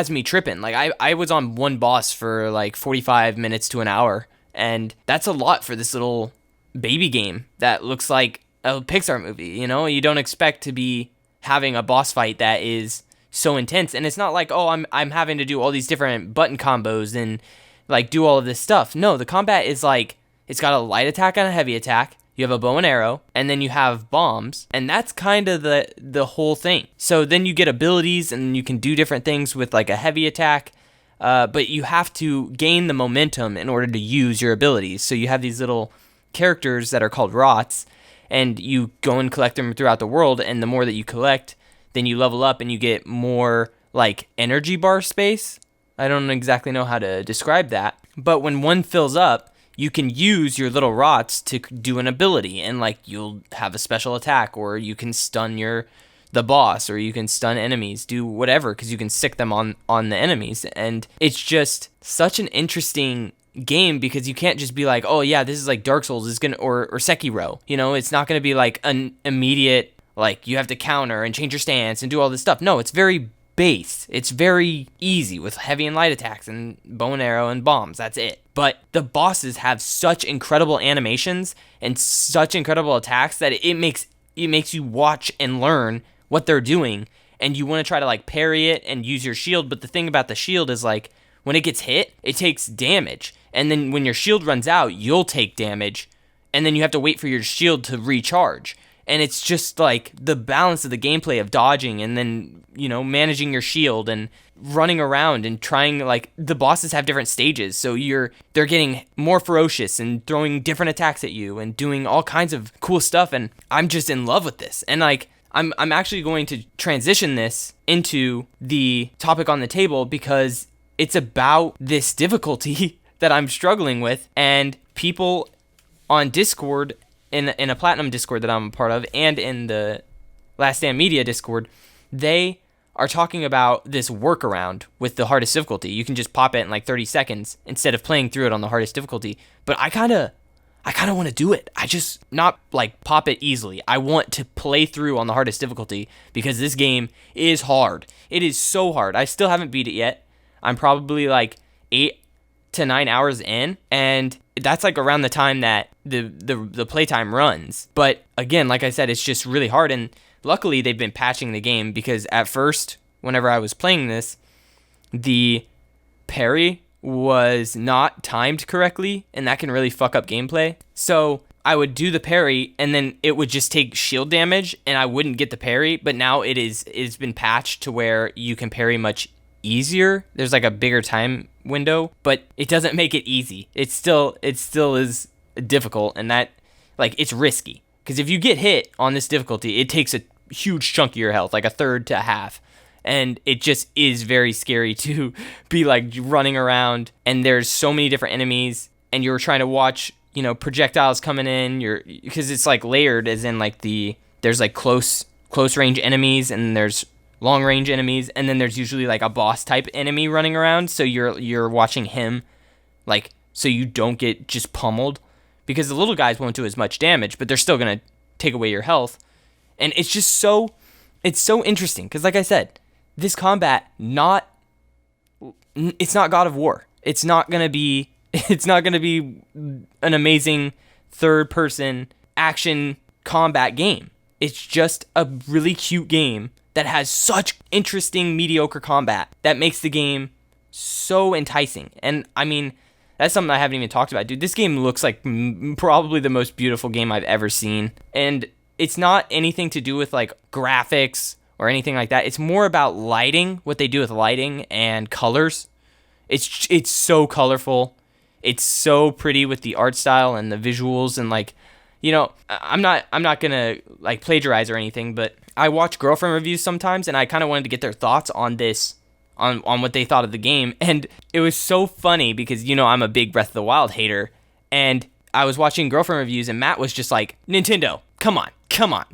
me tripping. Like I was on one boss for like 45 minutes to an hour, and that's a lot for this little baby game that looks like a Pixar movie. You know, you don't expect to be having a boss fight that is so intense, and it's not like, oh, I'm having to do all these different button combos and like do all of this stuff. No, the combat is like, it's got a light attack and a heavy attack. You have a bow and arrow, and then you have bombs, and that's kind of the whole thing. So then you get abilities, and you can do different things with like a heavy attack, but you have to gain the momentum in order to use your abilities. So you have these little characters that are called rots, and you go and collect them throughout the world, and the more that you collect, then you level up and you get more like energy bar space. I don't exactly know how to describe that, but when one fills up, you can use your little rots to do an ability, and like you'll have a special attack, or you can stun the boss, or you can stun enemies, do whatever, because you can sick them on the enemies. And it's just such an interesting game because you can't just be like, oh yeah, this is like Dark Souls is gonna or Sekiro. It's not gonna be like an immediate like you have to counter and change your stance and do all this stuff. No, it's very base. It's very easy with heavy and light attacks and bow and arrow and bombs. That's it. But the bosses have such incredible animations and such incredible attacks that it makes you watch and learn what they're doing, and you want to try to like parry it and use your shield. But the thing about the shield is like when it gets hit, it takes damage, and then when your shield runs out, you'll take damage, and then you have to wait for your shield to recharge. And it's just like the balance of the gameplay of dodging and then, managing your shield and running around and trying, like, the bosses have different stages. So they're getting more ferocious and throwing different attacks at you and doing all kinds of cool stuff. And I'm just in love with this. And like, I'm actually going to transition this into the topic on the table because it's about this difficulty that I'm struggling with, and people on Discord, in a Platinum Discord that I'm a part of, and in the Last Stand Media Discord, they are talking about this workaround with the hardest difficulty. You can just pop it in like 30 seconds instead of playing through it on the hardest difficulty. But I kind of want to do it. I just not like pop it easily. I want to play through on the hardest difficulty because this game is hard. It is so hard. I still haven't beat it yet. I'm probably like 8 to 9 hours in, and that's like around the time that the playtime runs. But again, like I said, it's just really hard, and luckily they've been patching the game because at first, whenever I was playing this, the parry was not timed correctly, and that can really fuck up gameplay. So I would do the parry, and then it would just take shield damage, and I wouldn't get the parry. But now it's been patched to where you can parry much easier. There's like a bigger time window, but it doesn't make it easy. It still is difficult, and that like it's risky because if you get hit on this difficulty, it takes a huge chunk of your health, like a third to a half, and it just is very scary to be like running around, and there's so many different enemies, and you're trying to watch projectiles coming in, because it's like layered, as in like there's like close range enemies, and there's long range enemies, and then there's usually like a boss type enemy running around, so you're watching him, like, so you don't get just pummeled, because the little guys won't do as much damage, but they're still gonna take away your health. And it's just so interesting, because like I said, this combat it's not God of War. It's not gonna be an amazing third person action combat game. It's just a really cute game that has such interesting, mediocre combat that makes the game so enticing. And I mean, that's something I haven't even talked about. Dude, this game looks like probably the most beautiful game I've ever seen. And it's not anything to do with like graphics or anything like that. It's more about lighting, what they do with lighting and colors. It's so colorful. It's so pretty with the art style and the visuals, and like, I'm not gonna like plagiarize or anything, but I watch girlfriend reviews sometimes, and I kind of wanted to get their thoughts on this, on what they thought of the game. And it was so funny because, I'm a big Breath of the Wild hater, and I was watching girlfriend reviews, and Matt was just like, Nintendo, come on,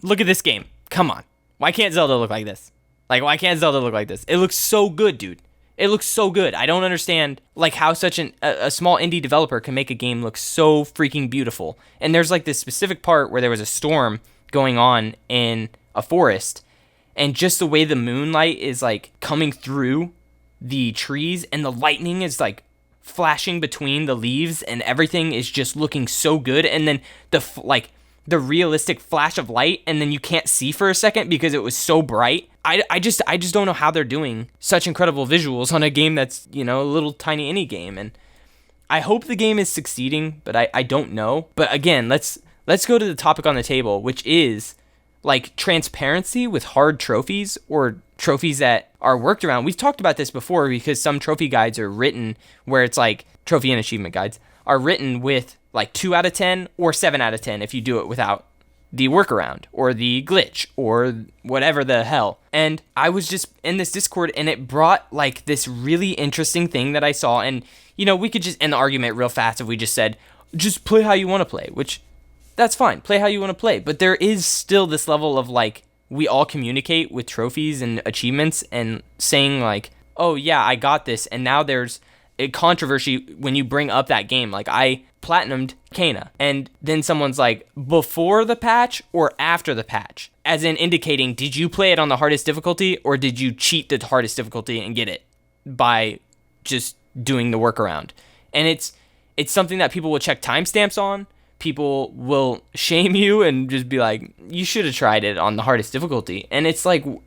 look at this game, come on. Why can't Zelda look like this? Like, why can't Zelda look like this? It looks so good, dude. It looks so good. I don't understand like how such a small indie developer can make a game look so freaking beautiful. And there's like this specific part where there was a storm going on in a forest, and just the way the moonlight is like coming through the trees, and the lightning is like flashing between the leaves, and everything is just looking so good. And then the realistic flash of light, and then you can't see for a second because it was so bright. I just don't know how they're doing such incredible visuals on a game that's, a little tiny indie game. And I hope the game is succeeding, but I don't know. But again, let's go to the topic on the table, which is like transparency with hard trophies, or trophies that are worked around. We've talked about this before because some trophy guides are written where it's like trophy and achievement guides are written with like 2 out of 10 or 7 out of 10 if you do it without the workaround or the glitch or whatever the hell. And I was just in this Discord, and it brought like this really interesting thing that I saw. And, we could just end the argument real fast if we just said, just play how you want to play, which that's fine. Play how you want to play. But there is still this level of like, we all communicate with trophies and achievements and saying like, oh yeah, I got this. And now there's a controversy when you bring up that game. Like, I platinumed Kana, and then someone's like, before the patch or after the patch? As in indicating, did you play it on the hardest difficulty, or did you cheat the hardest difficulty and get it by just doing the workaround? And it's something that people will check timestamps on. People will shame you and just be like, you should have tried it on the hardest difficulty. And it's like, well,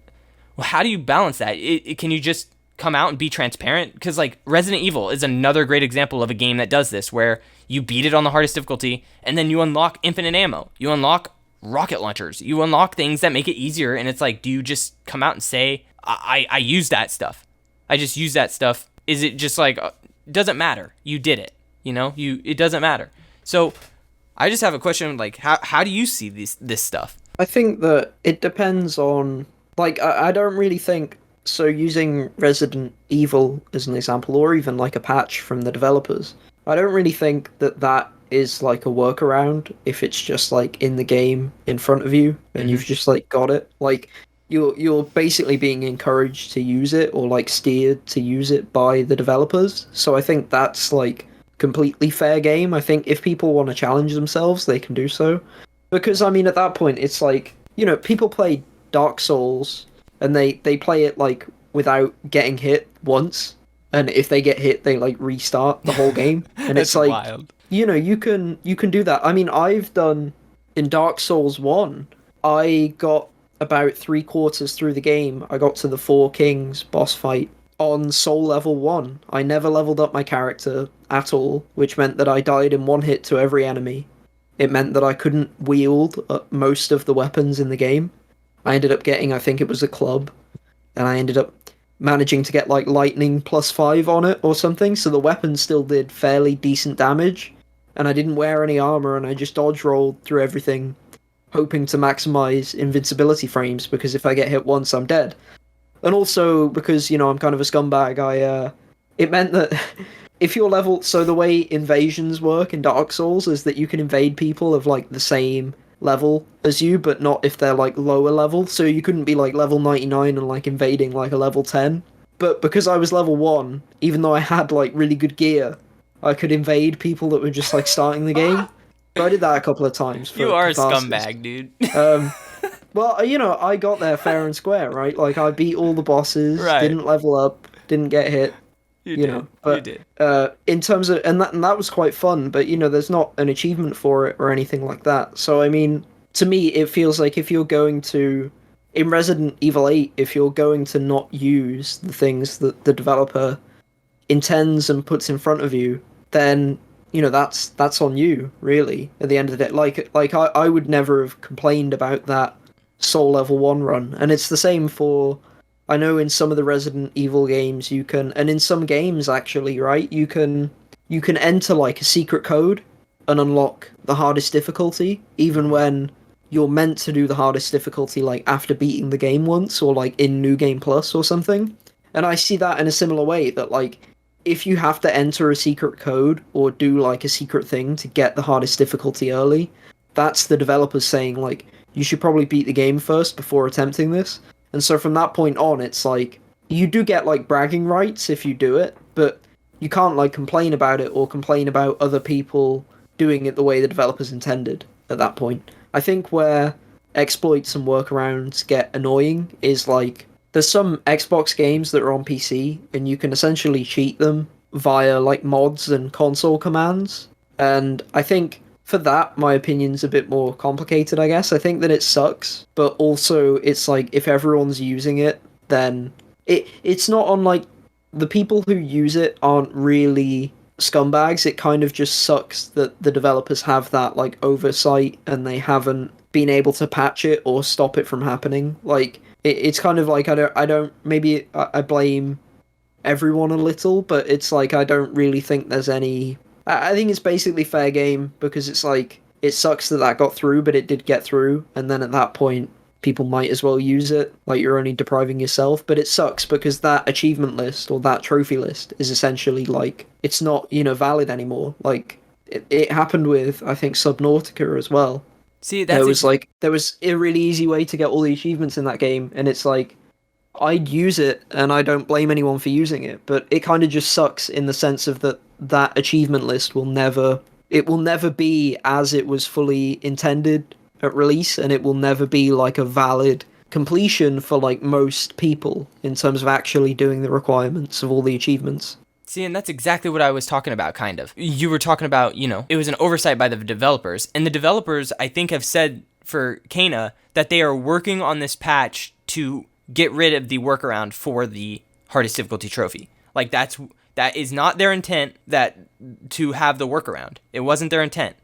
how do you balance that? Can you just come out and be transparent? Because like Resident Evil is another great example of a game that does this, where you beat it on the hardest difficulty and then you unlock infinite ammo. You unlock rocket launchers. You unlock things that make it easier. And it's like, do you just come out and say, I use that stuff? I just use that stuff. Is it just like, doesn't matter. You did it. It doesn't matter. So I just have a question, like, how do you see this stuff? I think that it depends on, like, I don't really think, so using Resident Evil as an example, or even like a patch from the developers, I don't really think that is like a workaround if it's just like in the game in front of you and you've just like got it. Like, you're basically being encouraged to use it, or like steered to use it by the developers. So I think that's like completely fair game. I think if people want to challenge themselves, they can do so. Because, I mean, at that point, it's like, people play Dark Souls, and they play it, like, without getting hit once. And if they get hit, they, like, restart the whole game. And it's like, wild. You can do that. I mean, I've done, in Dark Souls 1, I got about 3/4 through the game. I got to the Four Kings boss fight on Soul level 1. I never leveled up my character at all, which meant that I died in one hit to every enemy. It meant that I couldn't wield most of the weapons in the game. I ended up getting, I think it was a club, and I ended up managing to get like lightning +5 on it or something, so the weapon still did fairly decent damage, and I didn't wear any armor, and I just dodge rolled through everything, hoping to maximize invincibility frames, because if I get hit once, I'm dead. And also, because, I'm kind of a scumbag, it meant that if you're level... So the way invasions work in Dark Souls is that you can invade people of, like, the same level as you, but not if they're, like, lower level. So you couldn't be, like, level 99 and, like, invading, like, a level 10. But because I was level 1, even though I had, like, really good gear, I could invade people that were just, like, starting the game. So I did that a couple of times. You are catharsis. A scumbag, dude. Well, I got there fair and square, right? Like, I beat all the bosses, Right. didn't level up, didn't get hit. You did. But, you did. In terms of, and that was quite fun, but, there's not an achievement for it or anything like that. So, I mean, to me, it feels like if you're going to, in Resident Evil 8, if you're going to not use the things that the developer intends and puts in front of you, then, that's on you, really, at the end of the day. Like I would never have complained about that Soul level 1 run, and it's the same for, I know in some of the Resident Evil games you can, and in some games actually, right, you can enter like a secret code and unlock the hardest difficulty, even when you're meant to do the hardest difficulty like after beating the game once, or like in New Game Plus or something. And I see that in a similar way, that like if you have to enter a secret code or do like a secret thing to get the hardest difficulty early, that's the developers saying like, you should probably beat the game first before attempting this. And so from that point on, it's like, you do get like bragging rights if you do it, but you can't like complain about it or complain about other people doing it the way the developers intended at that point. I think where exploits and workarounds get annoying is like, there's some Xbox games that are on PC and you can essentially cheat them via like mods and console commands. And I think for that, my opinion's a bit more complicated, I guess. I think that it sucks, but also it's like, if everyone's using it, then it's not on like, the people who use it aren't really scumbags. It kind of just sucks that the developers have that like oversight and they haven't been able to patch it or stop it from happening. Like, it's kind of like, maybe I blame everyone a little, but it's like, I don't really think there's any... I think it's basically fair game, because it's like, it sucks that got through, but it did get through, and then at that point, people might as well use it, like you're only depriving yourself, but it sucks because that achievement list, or that trophy list, is essentially like, it's not, valid anymore. Like, it happened with, I think, Subnautica as well. See, there was a really easy way to get all the achievements in that game, and it's like, I'd use it, and I don't blame anyone for using it, but it kind of just sucks in the sense of that achievement list will never be as it was fully intended at release, and it will never be like a valid completion for like most people in terms of actually doing the requirements of all the achievements. See, and that's exactly what I was talking about, kind of. You were talking about, it was an oversight by the developers. And the developers, I think, have said for Kana that they are working on this patch to get rid of the workaround for the hardest difficulty trophy. Like, that is not their intent, that to have the workaround. It wasn't their intent.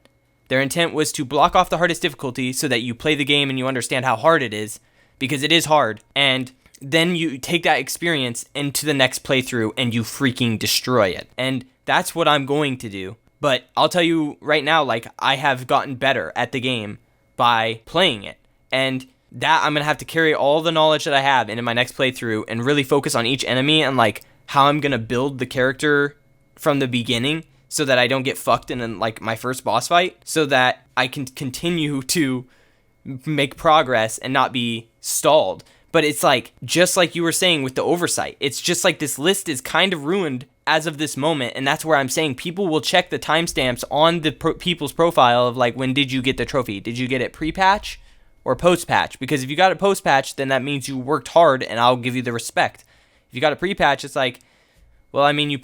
Their intent was to block off the hardest difficulty so that you play the game and you understand how hard it is, because it is hard. And then you take that experience into the next playthrough and you freaking destroy it. And that's what I'm going to do. But I'll tell you right now, like, I have gotten better at the game by playing it. And that I'm going to have to carry all the knowledge that I have into my next playthrough and really focus on each enemy and, like, how I'm going to build the character from the beginning so that I don't get fucked in, like, my first boss fight, so that I can continue to make progress and not be stalled. But it's like, just like you were saying with the oversight, it's just like this list is kind of ruined as of this moment. And that's where I'm saying people will check the timestamps on the people's profile of, like, when did you get the trophy? Did you get it pre-patch or post-patch? Because if you got it post-patch, then that means you worked hard and I'll give you the respect. If you got a pre-patch, it's like, well, I mean, you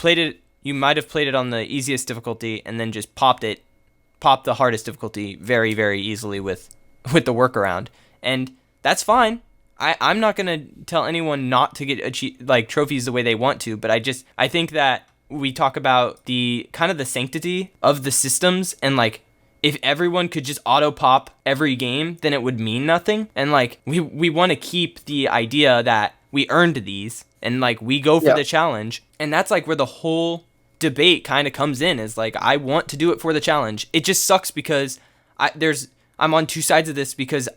might have played it on the easiest difficulty and then just popped the hardest difficulty very, very easily with the workaround. And that's fine. I'm not going to tell anyone not to get like trophies the way they want to, but I think that we talk about the kind of the sanctity of the systems, and like if everyone could just auto pop every game, then it would mean nothing. And like we want to keep the idea that we earned these and like we go for the challenge. And that's like where the whole debate kind of comes in, is like, I want to do it for the challenge. It just sucks because I'm on two sides of this, because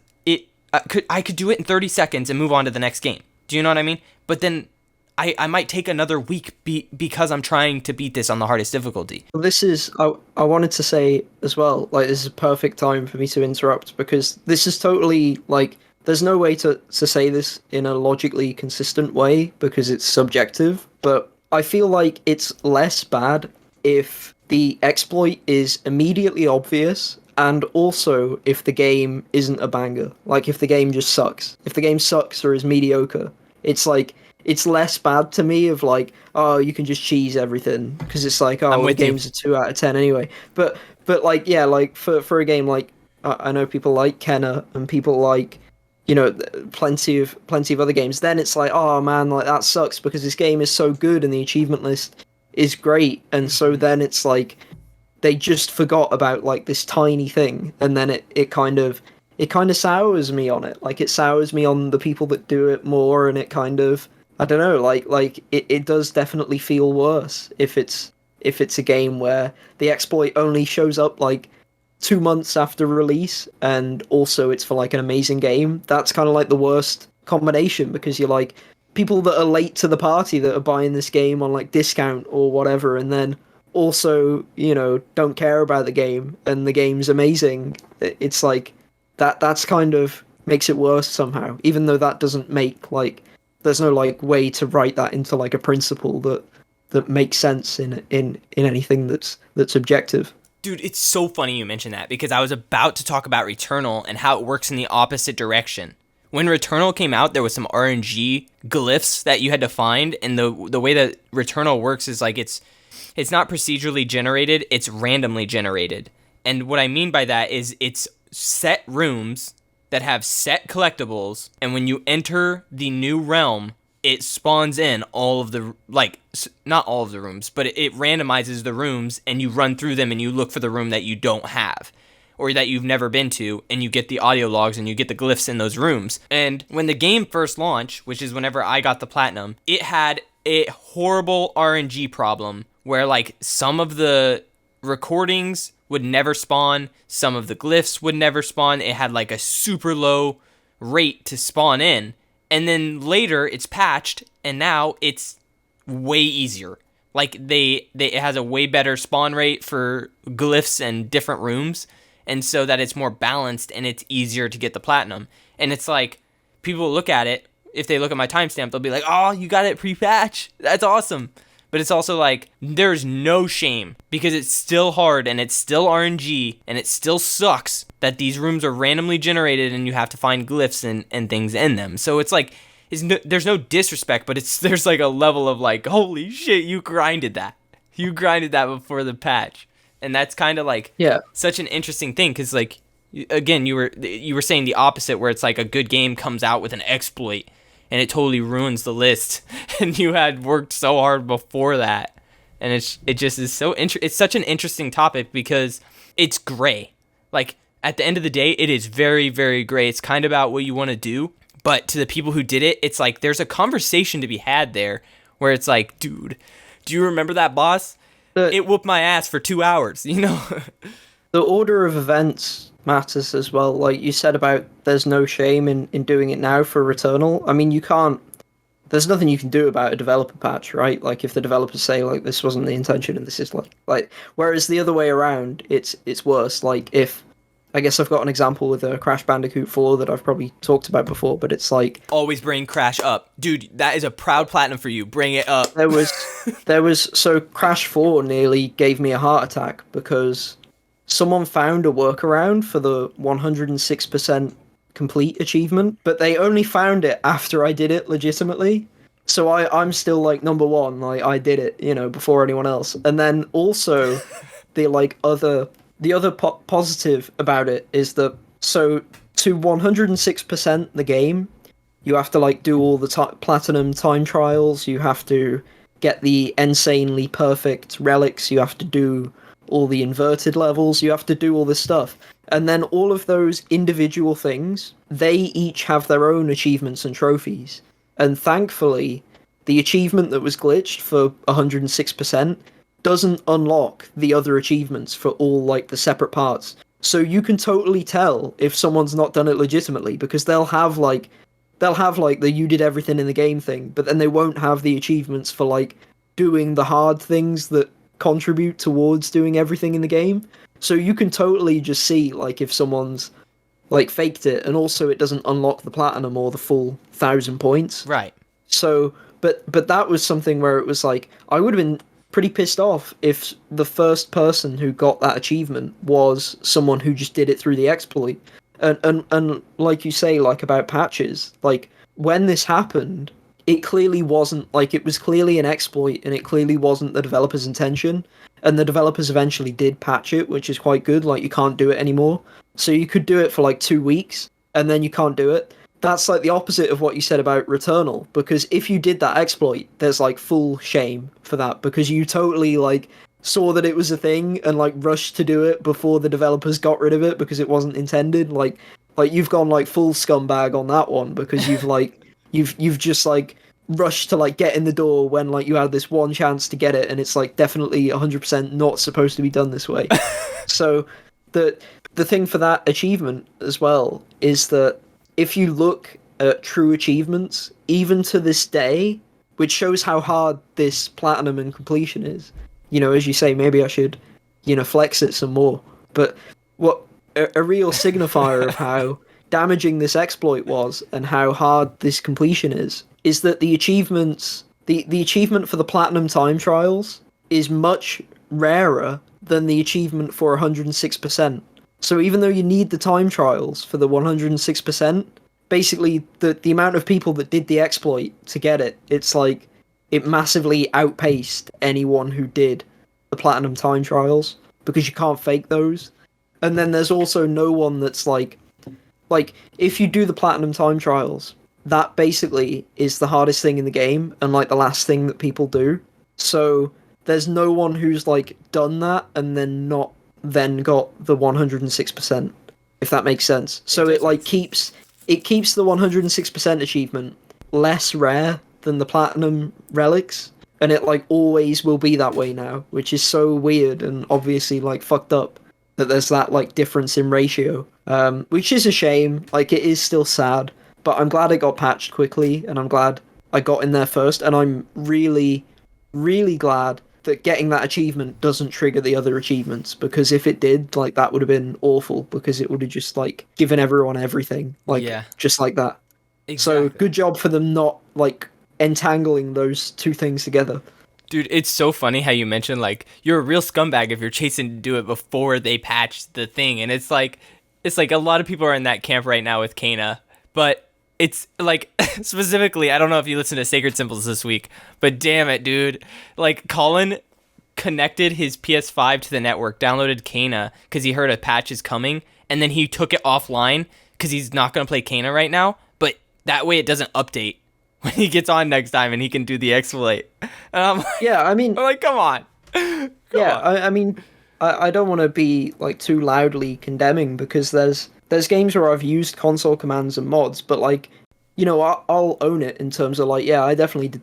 I could do it in 30 seconds and move on to the next game. Do you know what I mean? But then I might take another week because I'm trying to beat this on the hardest difficulty. Well, I wanted to say as well, like, this is a perfect time for me to interrupt, because this is totally, like, there's no way to say this in a logically consistent way because it's subjective, but I feel like it's less bad if the exploit is immediately obvious, and also if the game isn't a banger. Like, if the game just sucks. If the game sucks or is mediocre, it's like, it's less bad to me of like, oh, you can just cheese everything, because it's like, oh, the game's a 2 out of 10 anyway. But like, yeah, like for a game like, I know people like Kenna and people like, plenty of other games, then it's like, oh man, like, that sucks because this game is so good and the achievement list is great. And so then it's like, they just forgot about like this tiny thing, and then it kind of sours me on it. Like, it sours me on the people that do it more, and it kind of, I don't know, like it does definitely feel worse if it's a game where the exploit only shows up like 2 months after release, and also it's for like an amazing game. That's kind of like the worst combination, because you're like, people that are late to the party that are buying this game on like discount or whatever, and then also, don't care about the game and the game's amazing. It's like that's kind of makes it worse somehow, even though that doesn't make, like, there's no like way to write that into like a principle that makes sense in anything that's objective. Dude, it's so funny you mention that, because I was about to talk about Returnal and how it works in the opposite direction. When Returnal came out, there was some RNG glyphs that you had to find, and the way that Returnal works is like, it's not procedurally generated, it's randomly generated. And what I mean by that is it's set rooms that have set collectibles, and when you enter the new realm, it spawns in all of the, like, not all of the rooms, but it randomizes the rooms, and you run through them and you look for the room that you don't have, or that you've never been to, and you get the audio logs and you get the glyphs in those rooms. And when the game first launched, which is whenever I got the platinum, it had a horrible RNG problem where, like, some of the recordings would never spawn, some of the glyphs would never spawn. It had like a super low rate to spawn in, and then later it's patched, and now it's way easier. Like, it has a way better spawn rate for glyphs and different rooms, and so that it's more balanced and it's easier to get the platinum. And it's like, people look at it, if they look at my timestamp, they'll be like, "Oh, you got it pre-patch. That's awesome." But it's also like, there's no shame because it's still hard and it's still RNG and it still sucks that these rooms are randomly generated and you have to find glyphs and things in them. So it's like, there's no disrespect, but there's like a level of like, holy shit, you grinded that. You grinded that before the patch. And that's kind of like such an interesting thing because like, again, you were saying the opposite where it's like a good game comes out with an exploit and it totally ruins the list, and you had worked so hard before that, and it just is so it's such an interesting topic because it's gray. Like at the end of the day, it is very, very gray. It's kind of about what you want to do, but to the people who did it, it's like there's a conversation to be had there where it's like, dude, do you remember that boss? It whooped my ass for 2 hours, you know? The order of events matters as well. Like you said about there's no shame in doing it now for Returnal. I mean, there's nothing you can do about a developer patch, right? Like if the developers say like this wasn't the intention and this is like whereas the other way around, it's worse. Like if I guess I've got an example with Crash Bandicoot 4 that I've probably talked about before, but it's like always bring Crash up. Dude, that is a proud platinum for you. Bring it up. There was so Crash 4 nearly gave me a heart attack because someone found a workaround for the 106% complete achievement, but they only found it after I did it legitimately. So I'm still like number one, like I did it, you know, before anyone else. And then also the other positive about it is that so to 106% the game, you have to like do all the platinum time trials, you have to get the insanely perfect relics, you have to do all the inverted levels, you have to do all this stuff. And then all of those individual things, they each have their own achievements and trophies. And thankfully, the achievement that was glitched for 106% doesn't unlock the other achievements for all like the separate parts. So you can totally tell if someone's not done it legitimately because they'll have like the you did everything in the game thing, but then they won't have the achievements for like doing the hard things that contribute towards doing everything in the game. So you can totally just see like if someone's like faked it, and also it doesn't unlock the platinum or the full 1,000 points. Right. So but that was something where it was like I would have been pretty pissed off if the first person who got that achievement was someone who just did it through the exploit. And like you say, like about patches, like when this happened, it clearly wasn't, like it was clearly an exploit and it clearly wasn't the developer's intention. And the developers eventually did patch it, which is quite good. Like you can't do it anymore. So you could do it for like 2 weeks and then you can't do it. That's like the opposite of what you said about Returnal, because if you did that exploit, there's like full shame for that because you totally like saw that it was a thing and like rushed to do it before the developers got rid of it because it wasn't intended. Like you've gone like full scumbag on that one because you've like you've just like rushed to like get in the door when like you had this one chance to get it and it's like definitely 100% not supposed to be done this way. So the thing for that achievement as well is that if you look at true achievements, even to this day, which shows how hard this platinum and completion is, you know, as you say, maybe I should, you know, flex it some more. But what a real signifier of how damaging this exploit was and how hard this completion is that the achievements, the achievement for the platinum time trials is much rarer than the achievement for 106%. So even though you need the time trials for the 106%, basically the amount of people that did the exploit to get it, it's like it massively outpaced anyone who did the platinum time trials because you can't fake those. And then there's also no one that's like if you do the platinum time trials, that basically is the hardest thing in the game and like the last thing that people do. So there's no one who's like done that and then not then got the 106%, if that makes sense. So it like keeps the 106% achievement less rare than the platinum relics, and it like always will be that way now, which is so weird and obviously like fucked up that there's that like difference in ratio, which is a shame. Like it is still sad, but I'm glad it got patched quickly and I'm glad I got in there first, and I'm really glad that getting that achievement doesn't trigger the other achievements, because if it did, like that would have been awful because it would have just like given everyone everything, like just like that. So Exactly. good job for them not like entangling those two things together. Dude, it's so funny how you mentioned like you're a real scumbag if you're chasing to do it before they patch the thing, and it's like a lot of people are in that camp right now with Kana, but it's like specifically, I don't know if you listened to Sacred Symbols this week, but damn it, dude, like Colin connected his PS5 to the network, downloaded Kana because he heard a patch is coming, and then he took it offline because he's not gonna play Kana right now, but that way it doesn't update when he gets on next time and he can do the exploit. And Yeah, I I'm mean, like, come on, come yeah, on. I mean, I don't want to be like too loudly condemning because there's games where I've used console commands and mods, but like, I'll own it in terms of like, yeah, I definitely did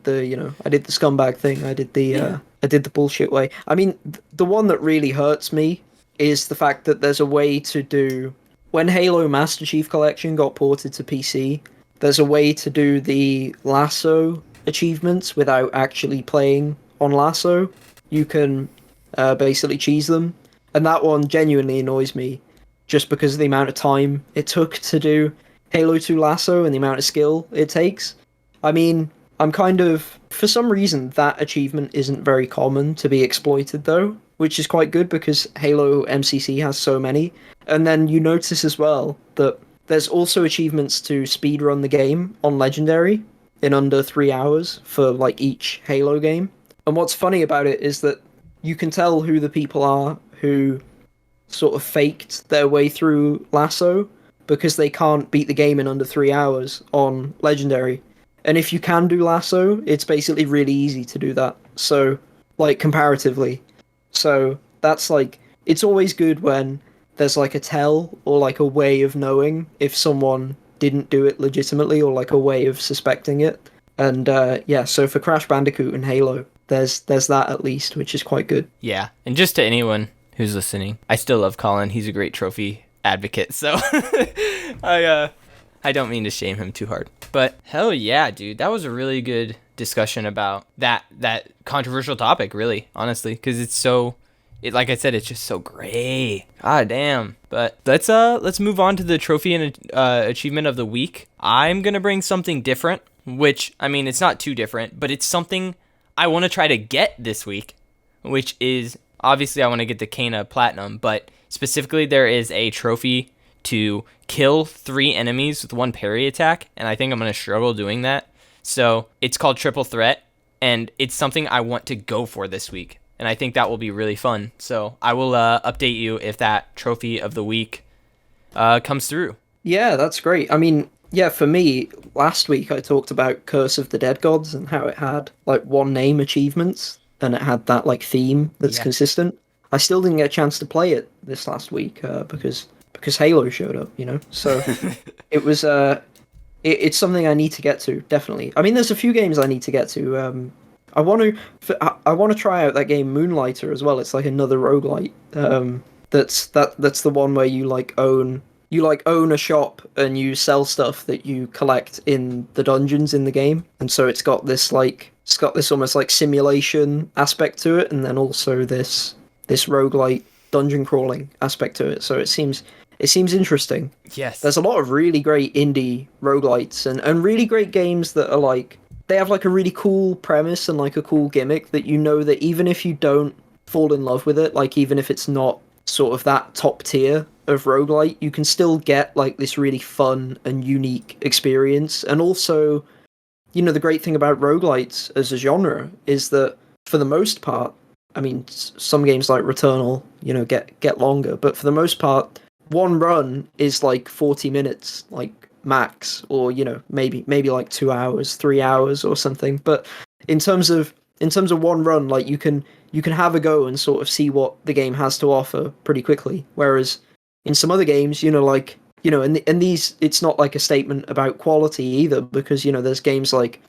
I did the scumbag thing, Yeah. I did the bullshit way. I mean, the one that really hurts me is the fact that there's a way to do when Halo Master Chief Collection got ported to PC. There's a way to do the lasso achievements without actually playing on lasso. You can basically cheese them, and that one genuinely annoys me, just because of the amount of time it took to do Halo 2 Lasso and the amount of skill it takes. I mean, I'm kind of for some reason that achievement isn't very common to be exploited though, which is quite good because Halo MCC has so many. And then you notice as well that there's also achievements to speedrun the game on Legendary in under 3 hours for like each Halo game. And what's funny about it is that you can tell who the people are who sort of faked their way through Lasso because they can't beat the game in under 3 hours on Legendary. And if you can do Lasso, it's basically really easy to do that. So, like, comparatively. So, that's like, it's always good when there's like a tell or like a way of knowing if someone didn't do it legitimately or like a way of suspecting it. And yeah, so for Crash Bandicoot and Halo, there's that at least, which is quite good. Yeah, and just to anyone who's listening, I still love Colin. He's a great trophy advocate. So I don't mean to shame him too hard. But hell yeah, dude, that was a really good discussion about that controversial topic, really, honestly, cuz like I said, it's just so great. God damn. But let's move on to the trophy and achievement of the week. I'm going to bring something different, which I mean, it's not too different, but it's something I want to try to get this week, which is obviously I want to get the Kana Platinum, but specifically there is a trophy to kill 3 enemies with 1 parry attack, and I think I'm going to struggle doing that. So it's called Triple Threat, and it's something I want to go for this week, and I think that will be really fun. So I will update you if that trophy of the week comes through. Yeah, that's great. I mean, yeah, for me, last week I talked about Curse of the Dead Gods and how it had like one name achievements and it had that like theme that's Yeah. consistent. I still didn't get a chance to play it this last week because Halo showed up, you know. So it was it's something I need to get to definitely. I mean, there's a few games I need to get to. I want to try out that game Moonlighter as well. It's like another roguelite. That's the one where you own a shop and you sell stuff that you collect in the dungeons in the game, and so it's got this almost like simulation aspect to it, and then also this roguelite dungeon crawling aspect to it. So it seems interesting. Yes. There's a lot of really great indie roguelites and really great games that are like they have like a really cool premise and like a cool gimmick that you know that even if you don't fall in love with it, like even if it's not sort of that top tier of roguelite, you can still get like this really fun and unique experience. And also, the great thing about roguelites as a genre is that for the most part, I mean, some games like Returnal, get longer, but for the most part, one run is like 40 minutes, like max, or maybe like 2 hours, 3 hours, or something. But in terms of one run, like you can have a go and sort of see what the game has to offer pretty quickly. Whereas in some other games, in these, it's not like a statement about quality either, because there's games like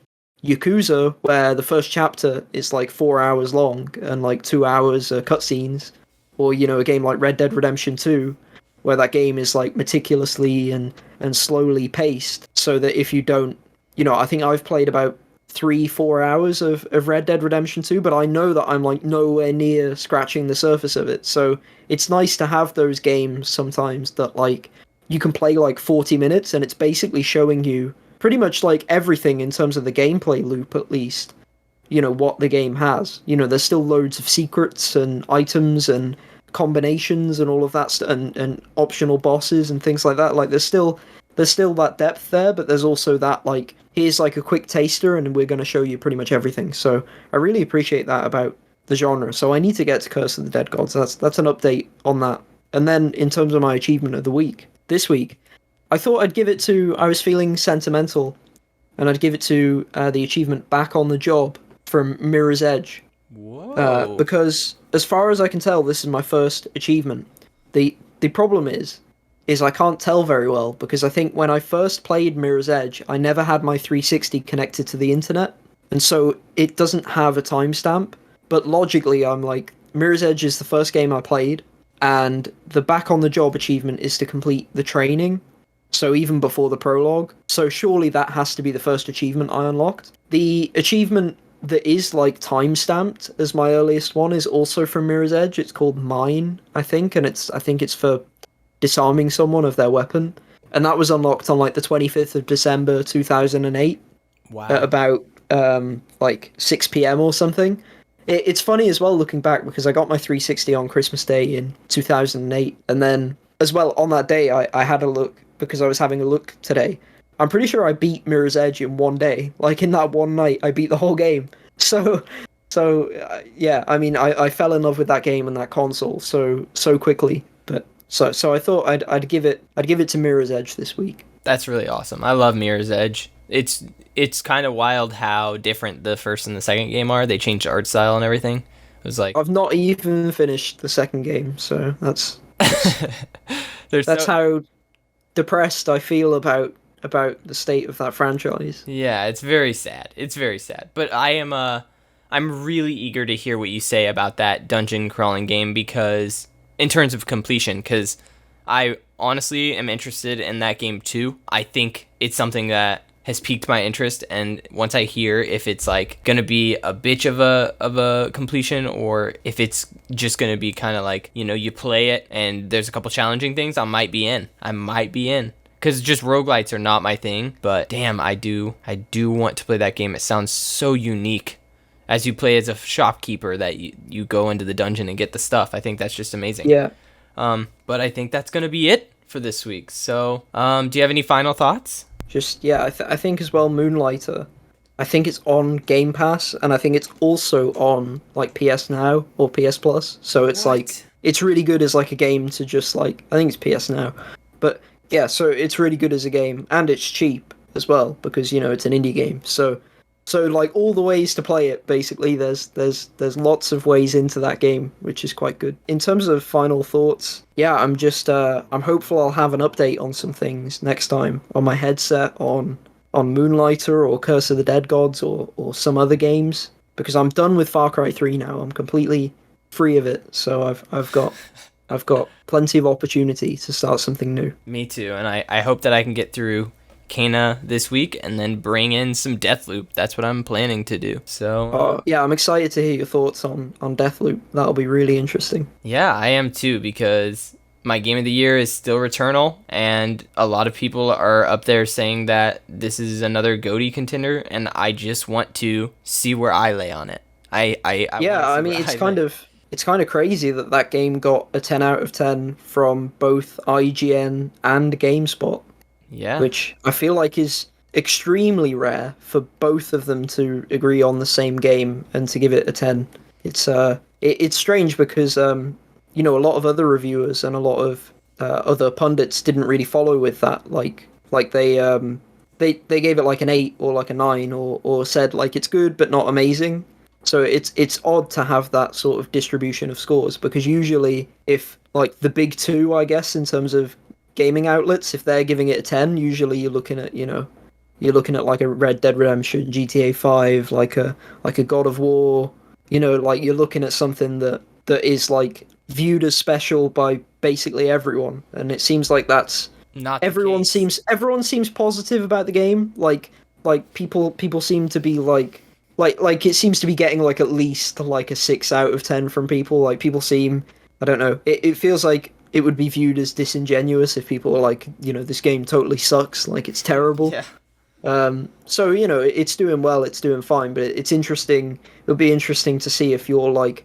Yakuza where the first chapter is like 4 hours long and like 2 hours are cutscenes, or a game like Red Dead Redemption 2 where that game is like meticulously and slowly paced, so that if you don't, I think I've played about 3-4 hours of Red Dead Redemption 2, but I know that I'm like nowhere near scratching the surface of it. So it's nice to have those games sometimes that like you can play like 40 minutes and it's basically showing you pretty much like everything in terms of the gameplay loop, at least, what the game has. There's still loads of secrets and items and combinations and all of that and optional bosses and things like that. Like there's still that depth there, but there's also that like here's like a quick taster and we're going to show you pretty much everything. So I really appreciate that about the genre. So I need to get to Curse of the Dead Gods. That's an update on that. And then in terms of my achievement of the week, this week, I thought I'd give it to. I was feeling sentimental, and I'd give it to the achievement Back on the Job from Mirror's Edge. Whoa. Because as far as I can tell, this is my first achievement. The problem is I can't tell very well because I think when I first played Mirror's Edge, I never had my 360 connected to the internet, and so it doesn't have a timestamp. But logically, I'm like, Mirror's Edge is the first game I played, and the Back on the Job achievement is to complete the training, so even before the prologue. So surely that has to be the first achievement I unlocked. The achievement that is like time-stamped as my earliest one is also from Mirror's Edge. It's called Mine, I think, and I think it's for disarming someone of their weapon. And that was unlocked on like the 25th of December 2008 Wow. at about like 6 p.m. or something. It's funny as well looking back because I got my 360 on Christmas Day in 2008, and then as well on that day I had a look because I was having a look today. I'm pretty sure I beat Mirror's Edge in one day. Like in that one night, I beat the whole game. So yeah, I mean, I fell in love with that game and that console so quickly. But so I thought I'd give it to Mirror's Edge this week. That's really awesome. I love Mirror's Edge. It's kind of wild how different the first and the second game are. They changed the art style and everything. It was like I've not even finished the second game, so that's there's how depressed I feel about the state of that franchise. Yeah, it's very sad. It's very sad. But I'm really eager to hear what you say about that dungeon crawling game because in terms of completion, because I honestly am interested in that game too. I think it's something that has piqued my interest, and once I hear if it's like gonna be a bitch of a completion or if it's just gonna be kind of like, you play it and there's a couple challenging things, I might be in. Because just roguelites are not my thing, but damn, I do want to play that game. It sounds so unique as you play as a shopkeeper that you go into the dungeon and get the stuff. I think that's just amazing. Yeah. But I think that's going to be it for this week. So, do you have any final thoughts? Just, yeah, I think as well, Moonlighter. I think it's on Game Pass, and I think it's also on, like, PS Now or PS Plus. So it's, like, it's really good as, like, a game to just, like, I think it's PS Now. But, yeah, so it's really good as a game, and it's cheap as well, because, it's an indie game. So like all the ways to play it, basically, there's lots of ways into that game, which is quite good. In terms of final thoughts, yeah, I'm hopeful I'll have an update on some things next time on my headset on Moonlighter or Curse of the Dead Gods or some other games, because I'm done with Far Cry 3 now. I'm completely free of it, so I've got plenty of opportunity to start something new. Me too, and I hope that I can get through Kena this week and then bring in some Deathloop. That's what I'm planning to do. So yeah, I'm excited to hear your thoughts on Deathloop. That'll be really interesting. Yeah, I am too, because my game of the year is still Returnal, and a lot of people are up there saying that this is another GOTY contender, and I just want to see where I lay on it. I mean, it's kind of crazy that game got a 10 out of 10 from both IGN and GameSpot. Yeah. Which I feel like is extremely rare for both of them to agree on the same game and to give it a 10. It's strange because a lot of other reviewers and a lot of other pundits didn't really follow with that. Like they gave it like an 8 or like a 9 or said like it's good but not amazing. So it's odd to have that sort of distribution of scores, because usually if like the big two, I guess, in terms of gaming outlets, if they're giving it a 10, usually you're looking at like a Red Dead Redemption, GTA 5, like a God of War, like you're looking at something that is like viewed as special by basically everyone, and it seems like that's not everyone seems positive about the game. Like people seem to be like it seems to be getting like at least like a 6 out of 10 from people. Like people seem, I don't know, it feels like it would be viewed as disingenuous if people were like, this game totally sucks, like it's terrible. Yeah. So it's doing well, it's doing fine, but it's interesting. It'll be interesting to see if you're like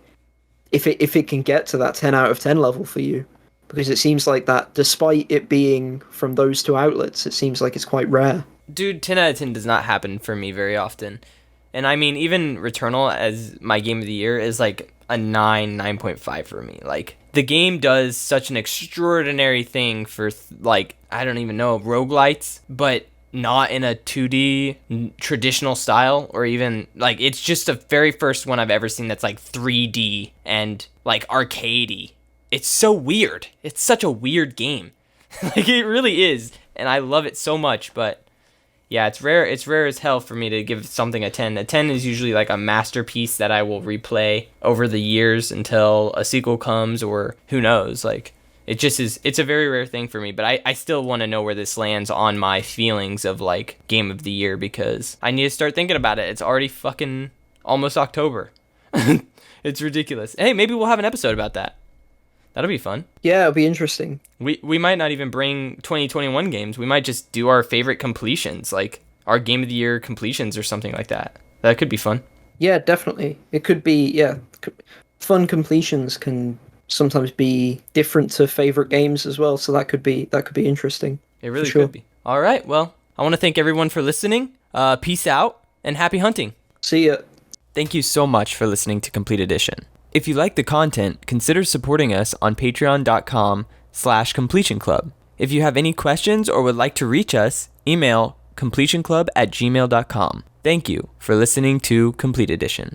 if it can get to that 10 out of 10 level for you, because it seems like that, despite it being from those two outlets, it seems like it's quite rare. Dude, 10 out of 10 does not happen for me very often. And I mean, even Returnal as my game of the year is like a 9.5 for me. Like, the game does such an extraordinary thing for, like, I don't even know, roguelites, but not in a 2D traditional style, or even, like, it's just the very first one I've ever seen that's, like, 3D and, like, arcadey. It's so weird. It's such a weird game. Like, it really is. And I love it so much, but yeah, it's rare. It's rare as hell for me to give something a 10. A 10 is usually like a masterpiece that I will replay over the years until a sequel comes, or who knows. Like, it just is. It's a very rare thing for me, but I still want to know where this lands on my feelings of like game of the year, because I need to start thinking about it. It's already fucking almost October. It's ridiculous. Hey, maybe we'll have an episode about that. That'll be fun. Yeah, it'll be interesting. We might not even bring 2021 games. We might just do our favorite completions, like our game of the year completions or something like that. That could be fun. Yeah, definitely. It could be, yeah. Fun completions can sometimes be different to favorite games as well, so that could be interesting. It really could be. All right, well, I want to thank everyone for listening. Peace out and happy hunting. See ya. Thank you so much for listening to Complete Edition. If you like the content, consider supporting us on patreon.com/completionclub. If you have any questions or would like to reach us, email completionclub@gmail.com. Thank you for listening to Complete Edition.